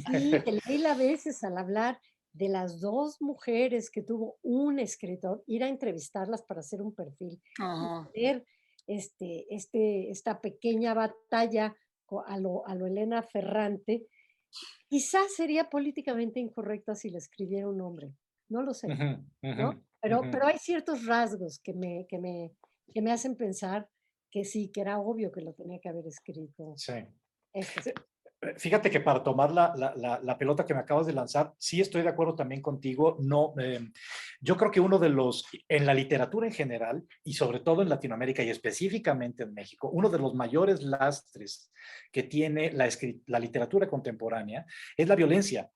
sí, de Leila a veces al hablar de las 2 mujeres que tuvo un escritor, ir a entrevistarlas para hacer un perfil y Ajá. ver esta pequeña batalla a lo Elena Ferrante. Quizás sería políticamente incorrecta si la escribiera un hombre, no lo sé, Ujú, ujú, ¿no? ujú. Pero hay ciertos rasgos que me hacen pensar que sí, que era obvio que lo tenía que haber escrito Sí. esta. Fíjate que para tomar la pelota que me acabas de lanzar, sí estoy de acuerdo también contigo. No, yo creo que uno de los, en la literatura en general, y sobre todo en Latinoamérica y específicamente en México, uno de los mayores lastres que tiene la literatura contemporánea es la violencia.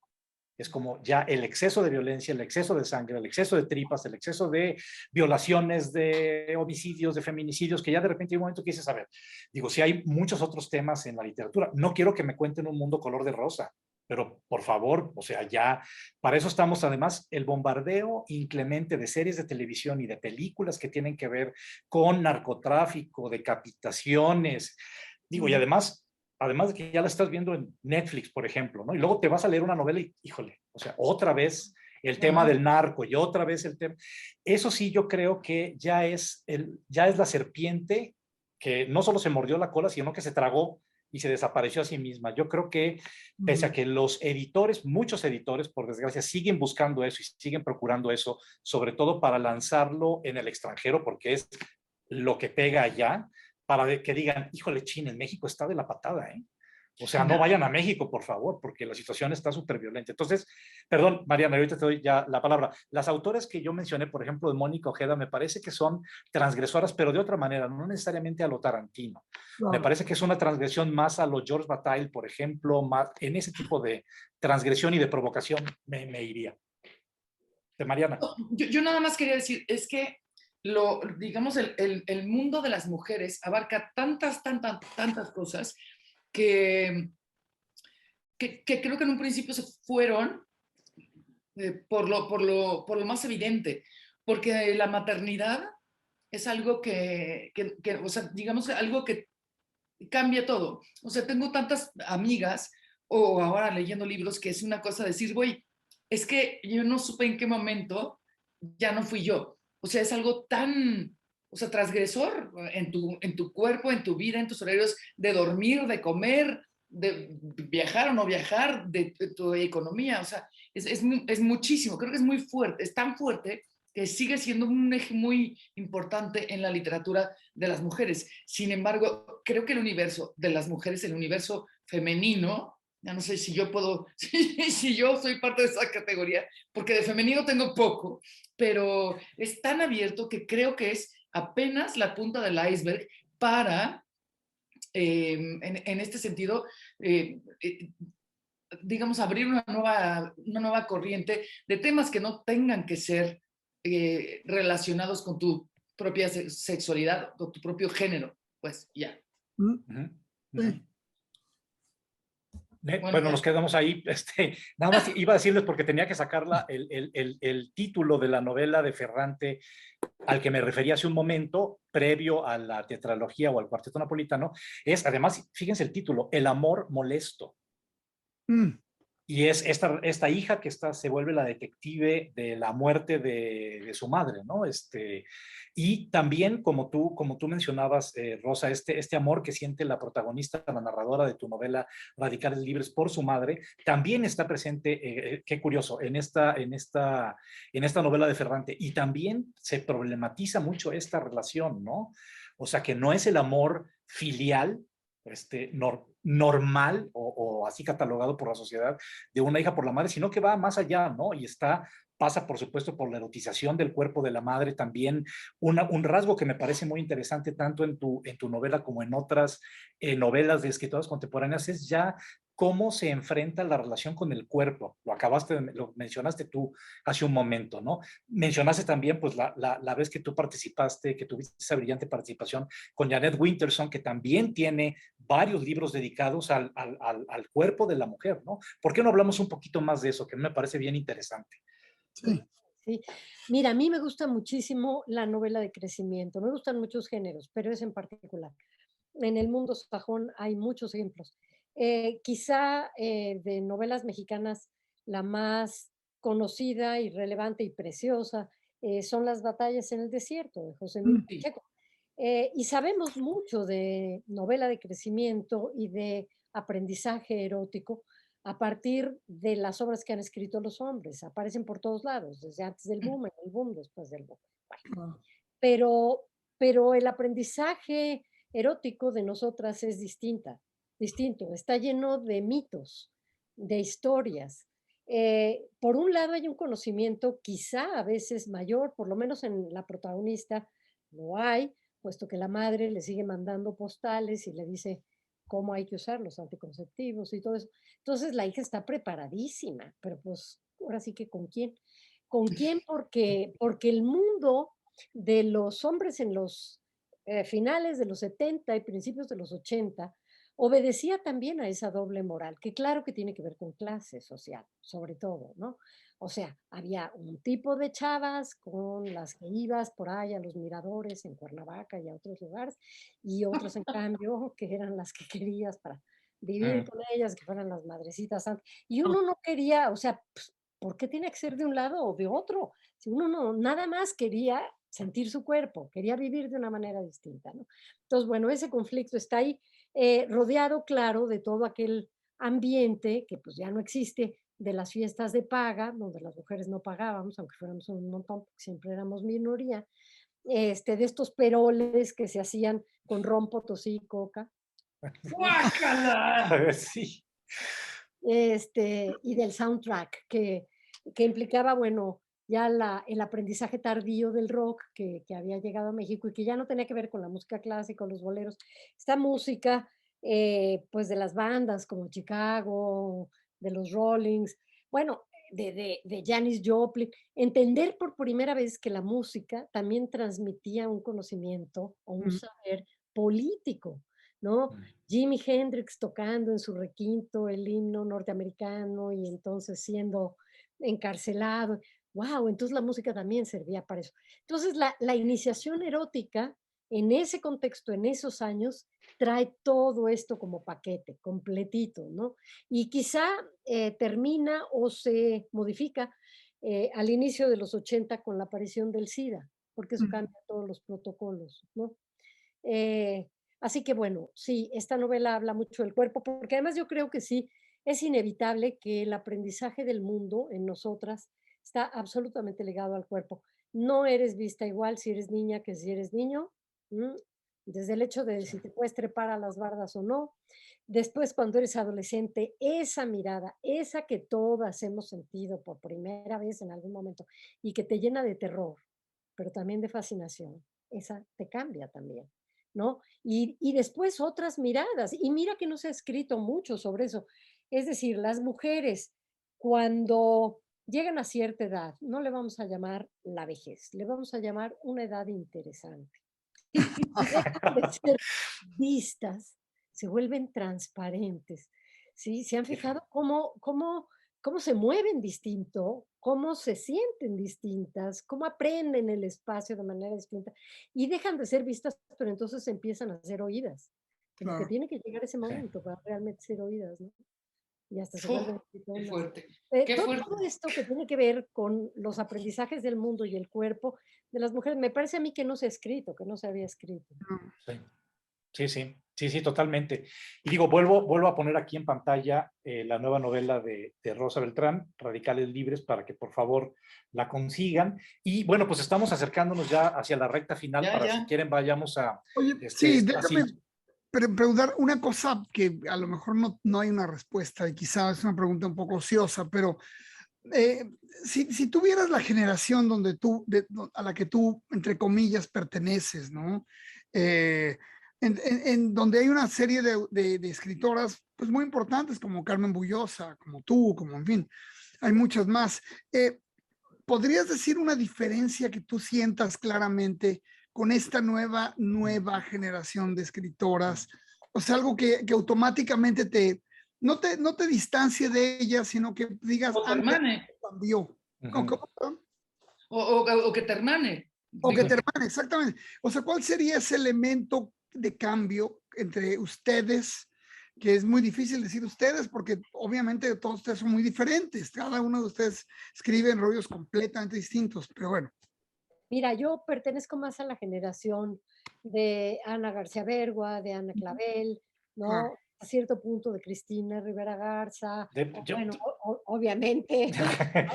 Es como ya el exceso de violencia, el exceso de sangre, el exceso de tripas, el exceso de violaciones, de homicidios, de feminicidios, que ya de repente hay un momento que dices, a ver, digo, si hay muchos otros temas en la literatura, no quiero que me cuenten un mundo color de rosa, pero por favor, o sea, ya, para eso estamos además, el bombardeo inclemente de series de televisión y de películas que tienen que ver con narcotráfico, decapitaciones, digo, y además de que ya la estás viendo en Netflix, por ejemplo, ¿no? Y luego te vas a leer una novela y, híjole, o sea, otra vez el tema Ajá. del narco y otra vez el tema. Eso sí, yo creo que ya es la serpiente que no solo se mordió la cola, sino que se tragó y se desapareció a sí misma. Yo creo que pese a que los editores, muchos editores, por desgracia, siguen buscando eso y siguen procurando eso, sobre todo para lanzarlo en el extranjero, porque es lo que pega allá, para que digan, híjole, China, en México está de la patada, ¿eh? O sea, no vayan a México, por favor, porque la situación está súper violenta. Entonces, perdón, Mariana, ahorita te doy ya la palabra. Las autores que yo mencioné, por ejemplo, de Mónica Ojeda, me parece que son transgresoras, pero de otra manera, no necesariamente a lo Tarantino. Me Claro. parece que es una transgresión más a lo George Bataille, por ejemplo, más en ese tipo de transgresión y de provocación me iría. De Mariana. Yo nada más quería decir, es que digamos, el mundo de las mujeres abarca tantas cosas que, que creo que en un principio se fueron por lo más evidente, porque la maternidad es algo o sea, digamos, algo que cambia todo. O sea, tengo tantas amigas o ahora leyendo libros que es una cosa decir, güey, es que yo no supe en qué momento ya no fui yo. O sea, es algo tan, o sea, transgresor en tu cuerpo, en tu vida, en tus horarios de dormir, de comer, de viajar o no viajar, de tu economía. O sea, es muchísimo. Creo que es muy fuerte, es tan fuerte que sigue siendo un eje muy importante en la literatura de las mujeres. Sin embargo, creo que el universo de las mujeres, el universo femenino, ya no sé si yo puedo, si yo soy parte de esa categoría, porque de femenino tengo poco, pero es tan abierto que creo que es apenas la punta del iceberg para, en este sentido, digamos, abrir una nueva corriente de temas que no tengan que ser relacionados con tu propia sexualidad, con tu propio género, pues ya. Sí. Bueno, nos quedamos ahí. Nada más iba a decirles porque tenía que sacar el título de la novela de Ferrante al que me refería hace un momento, previo a la tetralogía o al cuarteto napolitano, es además, fíjense el título, El amor molesto. Y es esta hija que se vuelve la detective de la muerte de su madre, ¿no? Y también, como tú mencionabas, Rosa, este amor que siente la protagonista, la narradora de tu novela Radicales Libres por su madre, también está presente, qué curioso, en esta novela de Ferrante. Y también se problematiza mucho esta relación, ¿no? O sea, que no es el amor filial, normal o así catalogado por la sociedad de una hija por la madre, sino que va más allá, ¿no? Y pasa, por supuesto, por la erotización del cuerpo de la madre, también un rasgo que me parece muy interesante tanto en tu novela como en otras novelas de escritoras contemporáneas, es ya cómo se enfrenta la relación con el cuerpo. Lo mencionaste tú hace un momento, ¿no? Mencionaste también, pues, la vez que tú participaste, que tuviste esa brillante participación con Janet Winterson, que también tiene varios libros dedicados al cuerpo de la mujer, ¿no? ¿Por qué no hablamos un poquito más de eso, que me parece bien interesante? Sí. Sí, mira, a mí me gusta muchísimo la novela de crecimiento, me gustan muchos géneros, pero es en particular. En el mundo sajón hay muchos ejemplos. Quizá de novelas mexicanas la más conocida y relevante y preciosa son Las batallas en el desierto de José Emilio Sí. Pacheco. Y sabemos mucho de novela de crecimiento y de aprendizaje erótico a partir de las obras que han escrito los hombres. Aparecen por todos lados, desde antes del boom, en el boom, después del boom. Bueno, pero, pero el aprendizaje erótico de nosotras es distinto, está lleno de mitos, de historias. Por un lado hay un conocimiento quizá a veces mayor, por lo menos en la protagonista lo hay, puesto que la madre le sigue mandando postales y le dice cómo hay que usar los anticonceptivos y todo eso. Entonces la hija está preparadísima, pero pues ahora sí que ¿con quién? ¿Con quién? Porque el mundo de los hombres en los finales de los 70 y principios de los 80 obedecía también a esa doble moral, que claro que tiene que ver con clase social, sobre todo, ¿no? O sea, había un tipo de chavas con las que ibas por ahí a los miradores en Cuernavaca y a otros lugares, y otras, en cambio, que eran las que querías para vivir con ellas, que fueran las madrecitas santas. Y uno no quería, o sea, pues, ¿por qué tiene que ser de un lado o de otro? Si uno no, nada más quería sentir su cuerpo, quería vivir de una manera distinta, ¿no? Entonces, bueno, ese conflicto está ahí, rodeado, claro, de todo aquel ambiente que pues ya no existe, de las fiestas de paga, donde las mujeres no pagábamos, aunque fuéramos un montón, porque siempre éramos minoría, de estos peroles que se hacían con ron, potosí y coca. ¡Guácala! Sí. Y del soundtrack, que implicaba, bueno, ya el aprendizaje tardío del rock que había llegado a México y que ya no tenía que ver con la música clásica o los boleros. Esta música, pues de las bandas como Chicago, de los Rollings, bueno, de Janis Joplin, entender por primera vez que la música también transmitía un conocimiento o un saber político, ¿no? Jimi Hendrix tocando en su requinto el himno norteamericano y entonces siendo encarcelado. ¡Wow! Entonces la música también servía para eso. Entonces la iniciación erótica en ese contexto, en esos años, trae todo esto como paquete, completito, ¿no? Y quizá termina o se modifica al inicio de los 80 con la aparición del SIDA, porque eso cambia todos los protocolos, ¿no? Eh, Así que bueno, sí, esta novela habla mucho del cuerpo, porque además yo creo que sí, es inevitable que el aprendizaje del mundo en nosotras está absolutamente ligado al cuerpo. No eres vista igual si eres niña que si eres niño, ¿m? Desde el hecho de si te puedes trepar a las bardas o no. Después, cuando eres adolescente, esa mirada, esa que todas hemos sentido por primera vez en algún momento y que te llena de terror, pero también de fascinación, esa te cambia también, ¿no? Y después otras miradas. Y mira que no se ha escrito mucho sobre eso. Es decir, las mujeres cuando llegan a cierta edad, no le vamos a llamar la vejez, le vamos a llamar una edad interesante. Y dejan de ser vistas, se vuelven transparentes, ¿sí? ¿Se han fijado cómo se mueven distinto, cómo se sienten distintas, cómo aprenden el espacio de manera distinta y dejan de ser vistas, pero entonces empiezan a ser oídas? Como que Claro. tiene que llegar ese Sí. momento para realmente ser oídas, ¿no? Y hasta se Uf, vuelven qué gritonas. fuerte, qué Todo, fuerte. todo esto que tiene que ver con los aprendizajes del mundo y el cuerpo de las mujeres, me parece a mí que no se ha escrito, que no se había escrito. Sí. Sí, totalmente. Y digo, vuelvo a poner aquí en pantalla la nueva novela de Rosa Beltrán, Radicales Libres, para que por favor la consigan. Y bueno, pues estamos acercándonos ya hacia la recta final Ya, para si ya. quieren vayamos a... Oye, sí, así. déjame preguntar una cosa que a lo mejor no hay una respuesta y quizá es una pregunta un poco ociosa, pero eh, si tuvieras la generación a la que tú, entre comillas, perteneces, ¿no? Eh, en donde hay una serie de escritoras pues muy importantes como Carmen Bullosa, como tú, como en fin, hay muchas más. ¿Podrías decir una diferencia que tú sientas claramente con esta nueva generación de escritoras? O sea, algo que automáticamente no te distancie de ellas, sino que digas, O te mira, hermane, cambió. o que te hermane. O que Digo, te hermane, exactamente. O sea, ¿cuál sería ese elemento de cambio entre ustedes? Que es muy difícil decir ustedes, porque obviamente todos ustedes son muy diferentes. Cada uno de ustedes escribe en rollos completamente distintos, pero bueno. Mira, yo pertenezco más a la generación de Ana García Bergua, de Ana Clavel, Claro. ¿no? A cierto punto de Cristina Rivera Garza, De- yo- bueno, obviamente.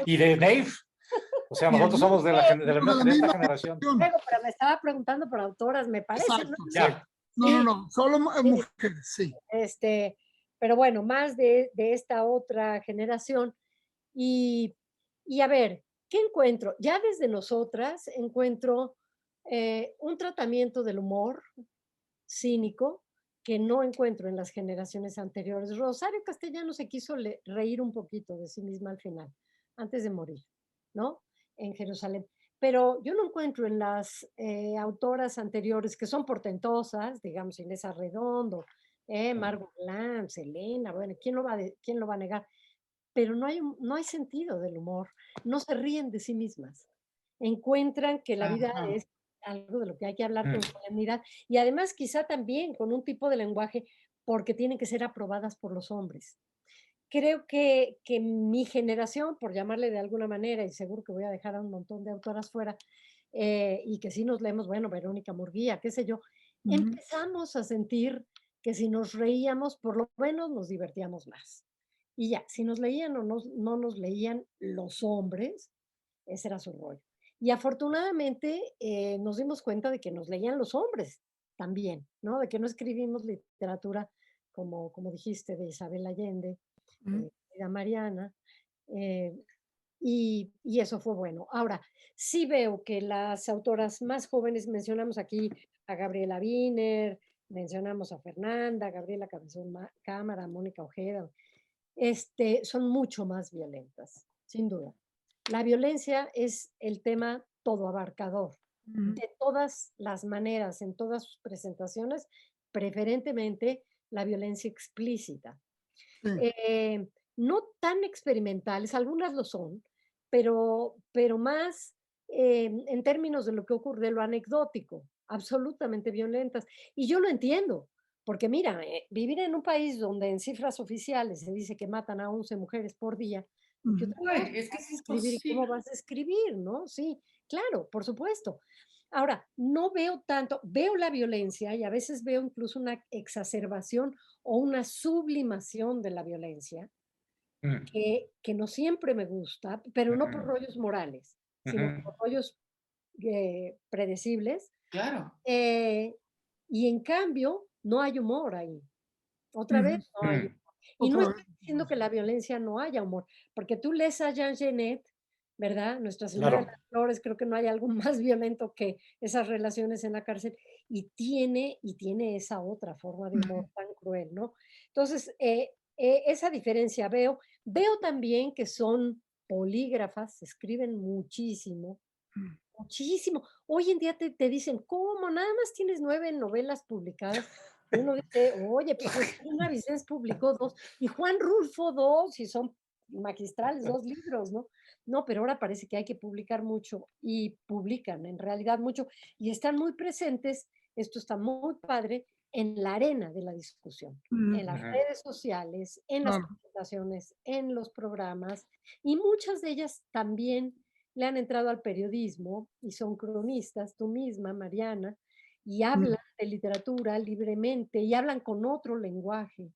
y de Dave. O sea, Y de nosotros somos de, la de esta misma generación. generación. Luego, pero me estaba preguntando por autoras, me parece, ¿no? Exacto, exacto. Ya. Sí, No, solo sí, mujeres, sí. pero bueno, más de esta otra generación. Y, y a ver, ¿qué encuentro? Ya desde nosotras encuentro un tratamiento del humor cínico que no encuentro en las generaciones anteriores. Rosario Castellano se quiso reír un poquito de sí misma al final, antes de morir, ¿no? En Jerusalén. Pero yo no encuentro en las autoras anteriores que son portentosas, digamos Inés Arredondo, Margot Glantz, Elena, bueno, ¿quién lo va a negar? Pero no hay sentido del humor, no se ríen de sí mismas, encuentran que la vida ajá. es algo de lo que hay que hablar Mm. con solemnidad y además quizá también con un tipo de lenguaje porque tienen que ser aprobadas por los hombres. Creo que mi generación, por llamarle de alguna manera, y seguro que voy a dejar a un montón de autoras fuera, y que sí nos leemos, bueno, Verónica Murguía, qué sé yo, Ujú. empezamos a sentir que si nos reíamos, por lo menos nos divertíamos más. Y ya, si nos leían o no nos leían los hombres, ese era su rollo. Y afortunadamente nos dimos cuenta de que nos leían los hombres también, ¿no? De que no escribimos literatura como dijiste, de Isabel Allende, Ujú. querida Mariana, eh, y eso fue bueno. Ahora, sí veo que las autoras más jóvenes, mencionamos aquí a Gabriela Wiener, mencionamos a Fernanda, Gabriela Cabezón Cámara, Mónica Ojeda, son mucho más violentas, sin duda. La violencia es el tema todo abarcador, Ujú. de todas las maneras, en todas sus presentaciones, preferentemente la violencia explícita. Sí. No tan experimentales, algunas lo son, pero más en términos de lo que ocurre, de lo anecdótico, absolutamente violentas. Y yo lo entiendo, porque mira, vivir en un país donde en cifras oficiales se dice que matan a 11 mujeres por día, ¿y qué Ujú. otra cosa Güey, es que vas es a escribir y cómo imposible. vas a escribir, ¿no? Sí, claro, por supuesto. Ahora, no veo tanto, veo la violencia y a veces veo incluso una exacerbación o una sublimación de la violencia, Mm. que no siempre me gusta, pero no por Ujú. rollos morales, sino Ujú. por rollos predecibles. Claro. eh, y en cambio, no hay humor ahí. Otra vez, Ujú. no hay humor. Mm. Y no Otra estoy vez. diciendo que la violencia no haya humor, porque tú lees a Jean Genet, ¿verdad? Nuestra Señora de Claro. las Flores, creo que no hay algo más violento que esas relaciones en la cárcel, y tiene esa otra forma de humor Ujú. tan cruel, ¿no? Entonces, esa diferencia veo. Veo también que son polígrafas, escriben muchísimo, muchísimo. Hoy en día te dicen, ¿cómo? Nada más tienes 9 novelas publicadas. Y uno dice, oye, pues Cristina Vicens publicó 2 y Juan Rulfo 2 y son magistrales 2 libros, ¿no? No, pero ahora parece que hay que publicar mucho y publican en realidad mucho y están muy presentes, esto está muy padre, en la arena de la discusión, en las Ujú. redes sociales, en las Claro. presentaciones, en los programas y muchas de ellas también le han entrado al periodismo y son cronistas, tú misma, Mariana, y Mm. hablan de literatura libremente y hablan con otro lenguaje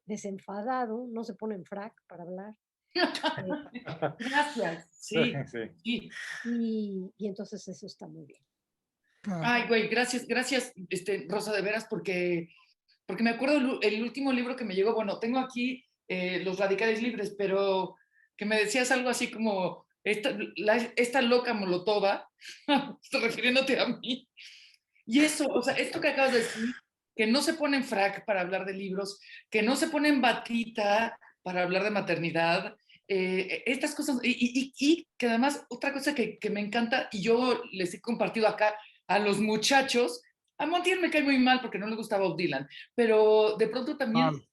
desenfadado, no se ponen frac para hablar. eh, Gracias, sí, Sí. sí. y entonces eso está muy bien. Claro. Ay, güey, gracias, gracias, Rosa, de veras, porque me acuerdo el último libro que me llegó, bueno, tengo aquí Los Radicales Libres, pero que me decías algo así como, esta loca molotova, refiriéndote a mí. Y eso, o sea, esto que acabas de decir, que no se pone en frac para hablar de libros, que no se pone en batita para hablar de maternidad, estas cosas, y que además otra cosa que me encanta, y yo les he compartido acá a los muchachos, a Montiel me cae muy mal porque no le gusta Bob Dylan, pero de pronto también Claro.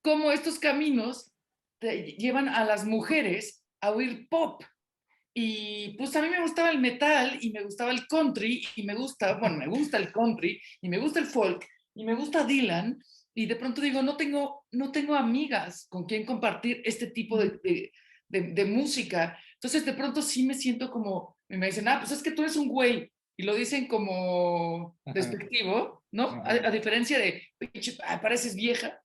cómo estos caminos llevan a las mujeres a oír pop. Y pues a mí me gustaba el metal y me gustaba el country y me gusta, bueno, me gusta el country y me gusta el folk y me gusta Dylan y de pronto digo, no tengo amigas con quien compartir este tipo de música. Entonces de pronto sí me siento como, me dicen, pues es que tú eres un güey y lo dicen como despectivo, ¿no? A diferencia de, pareces vieja,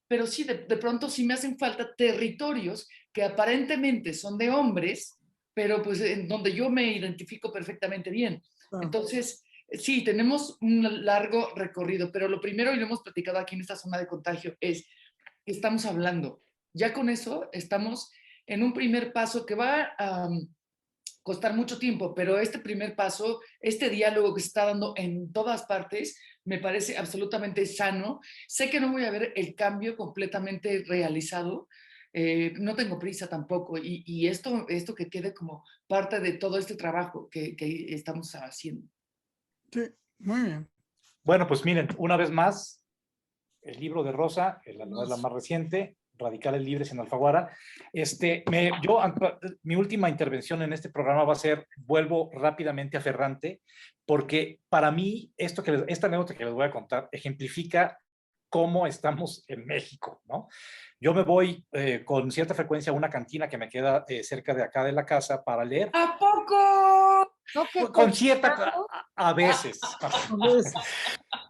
pero sí, de pronto sí me hacen falta territorios que aparentemente son de hombres, pero pues en donde yo me identifico perfectamente bien. Claro. Entonces, sí, tenemos un largo recorrido, pero lo primero, y lo hemos platicado aquí en esta zona de contagio, es que estamos hablando. Ya con eso estamos en un primer paso que va a costar mucho tiempo, pero este primer paso, este diálogo que se está dando en todas partes, me parece absolutamente sano. Sé que no voy a ver el cambio completamente realizado, no tengo prisa tampoco, y esto que quede como parte de todo este trabajo que estamos haciendo. Sí, muy bien. Bueno, pues miren, una vez más, el libro de Rosa, la novela más reciente, Radicales Libres en Alfaguara. Mi última intervención en este programa va a ser, vuelvo rápidamente a Ferrante, porque para mí esta anécdota que les voy a contar ejemplifica cómo estamos en México, ¿no? Yo me voy con cierta frecuencia a una cantina que me queda cerca de acá de la casa para leer. ¿A poco? No, que Con cierta, a veces.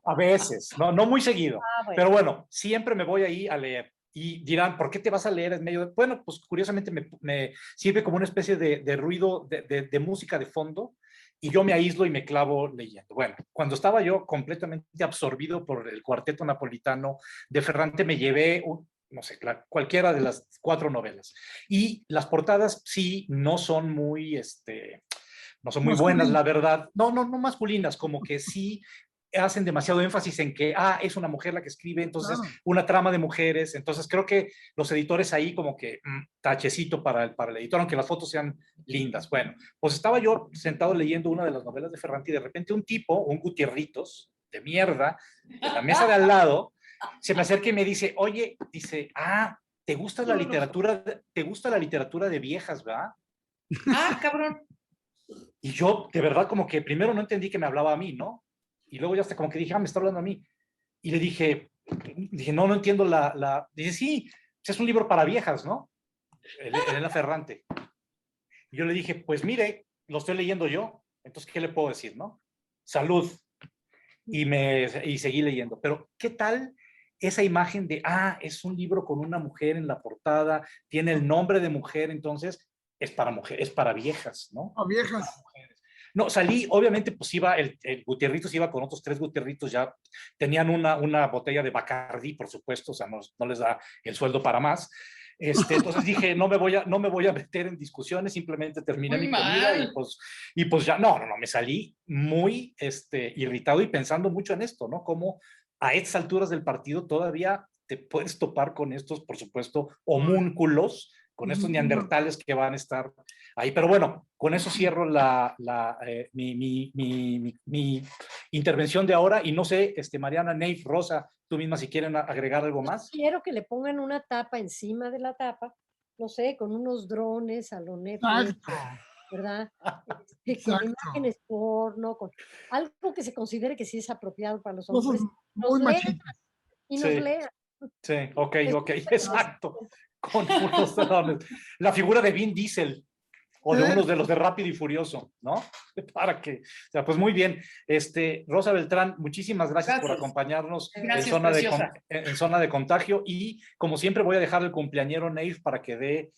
A veces, no muy seguido. bueno. Pero bueno, siempre me voy ahí a leer. Y dirán, ¿por qué te vas a leer en medio de...? Bueno, pues curiosamente me sirve como una especie de ruido, de música de fondo, y yo me aíslo y me clavo leyendo. Bueno, cuando estaba yo completamente absorbido por el Cuarteto Napolitano de Ferrante, me llevé, no sé, cualquiera de las 4 novelas. Y las portadas sí no son muy, no son muy buenas, la verdad. No masculinas, como que sí hacen demasiado énfasis en que, es una mujer la que escribe, entonces una trama de mujeres, entonces creo que los editores ahí como que tachecito para el editor, aunque las fotos sean lindas. Bueno, pues estaba yo sentado leyendo una de las novelas de Ferrante y de repente un tipo, un Gutierritos de mierda, en la mesa de al lado, se me acerca y me dice, oye, dice, ¿te gusta la literatura de viejas, verdad? Cabrón. Y yo, de verdad, como que primero no entendí que me hablaba a mí, ¿no? Y luego ya hasta como que dije, me está hablando a mí. Y le dije, no entiendo Dice, sí, es un libro para viejas, ¿no? Elena Ferrante. Y yo le dije, pues mire, lo estoy leyendo yo, entonces, ¿qué le puedo decir, no? Salud. Y seguí leyendo. Pero, ¿qué tal esa imagen de, es un libro con una mujer en la portada, tiene el nombre de mujer, entonces es para mujeres, es para viejas, ¿no? A viejas. No, salí, obviamente, pues iba, el Gutierritos iba con otros 3 Gutierritos, ya tenían una botella de Bacardí, por supuesto, o sea, no les da el sueldo para más. Entonces dije, no me voy a meter en discusiones, simplemente terminé Muy mi comida mal. y pues ya, no, me salí muy irritado y pensando mucho en esto, ¿no? Como a estas alturas del partido todavía te puedes topar con estos, por supuesto, homúnculos, con estos neandertales que van a estar ahí. Pero bueno, con eso cierro mi intervención de ahora. Y no sé, Mariana, Neif, Rosa, tú misma si quieren agregar algo más. Quiero que le pongan una tapa encima de la tapa, no sé, con unos drones a lo Netflix, ¿verdad? Con imágenes porno, con algo que se considere que sí es apropiado para los hombres. Nos lean y nos lean. Sí, ok, exacto. Con unos drones. La figura de Vin Diesel o de unos de los de Rápido y Furioso, ¿no? Para que, o sea, pues muy bien. Rosa Beltrán, muchísimas gracias por acompañarnos en zona de contagio, y como siempre voy a dejar el cumpleañero Neif para que dé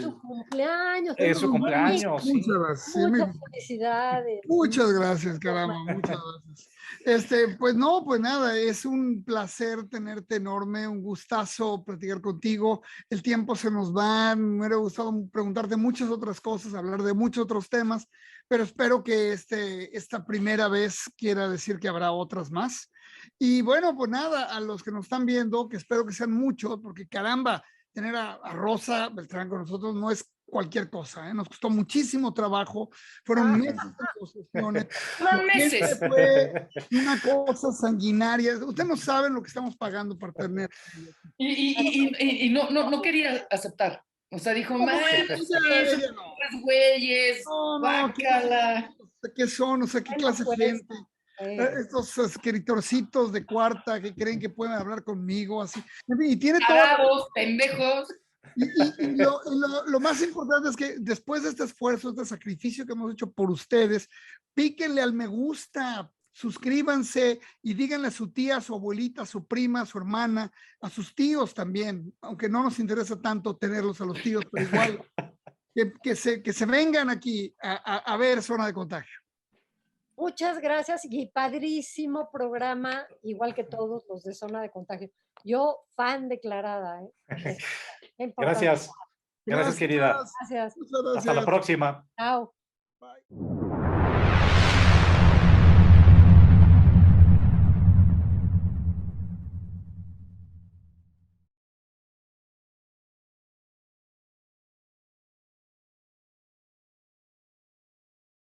su cumpleaños. Es su cumpleaños. Muchas felicidades. Muchas gracias, caramba, muchas gracias. Pues no, pues nada, es un placer tenerte enorme, un gustazo platicar contigo. El tiempo se nos va, me hubiera gustado preguntarte muchas otras cosas, hablar de muchos otros temas, pero espero que esta primera vez quiera decir que habrá otras más. Y bueno, pues nada, a los que nos están viendo, que espero que sean muchos, porque caramba, tener a Rosa Beltrán con nosotros no es cualquier cosa, ¿eh? Nos costó muchísimo trabajo, fueron meses de negociaciones. meses. Fue una cosa sanguinaria. Ustedes no saben lo que estamos pagando para tener. Y no quería aceptar. O sea, dijo, güeyes, guácala. ¿Qué son? O sea, ¿qué clase de gente? Estos escritorcitos de cuarta que creen que pueden hablar conmigo, así. Y tiene todo. Pendejos. Y lo más importante es que después de este esfuerzo, este sacrificio que hemos hecho por ustedes, píquenle al me gusta, suscríbanse y díganle a su tía, a su abuelita, a su prima, a su hermana, a sus tíos también, aunque no nos interesa tanto tenerlos a los tíos, pero igual que se vengan aquí a ver Zona de Contagio. Muchas gracias y padrísimo programa, igual que todos los de Zona de Contagio. Yo fan declarada. Gracias, querida. Gracias. Hasta la próxima. Chao.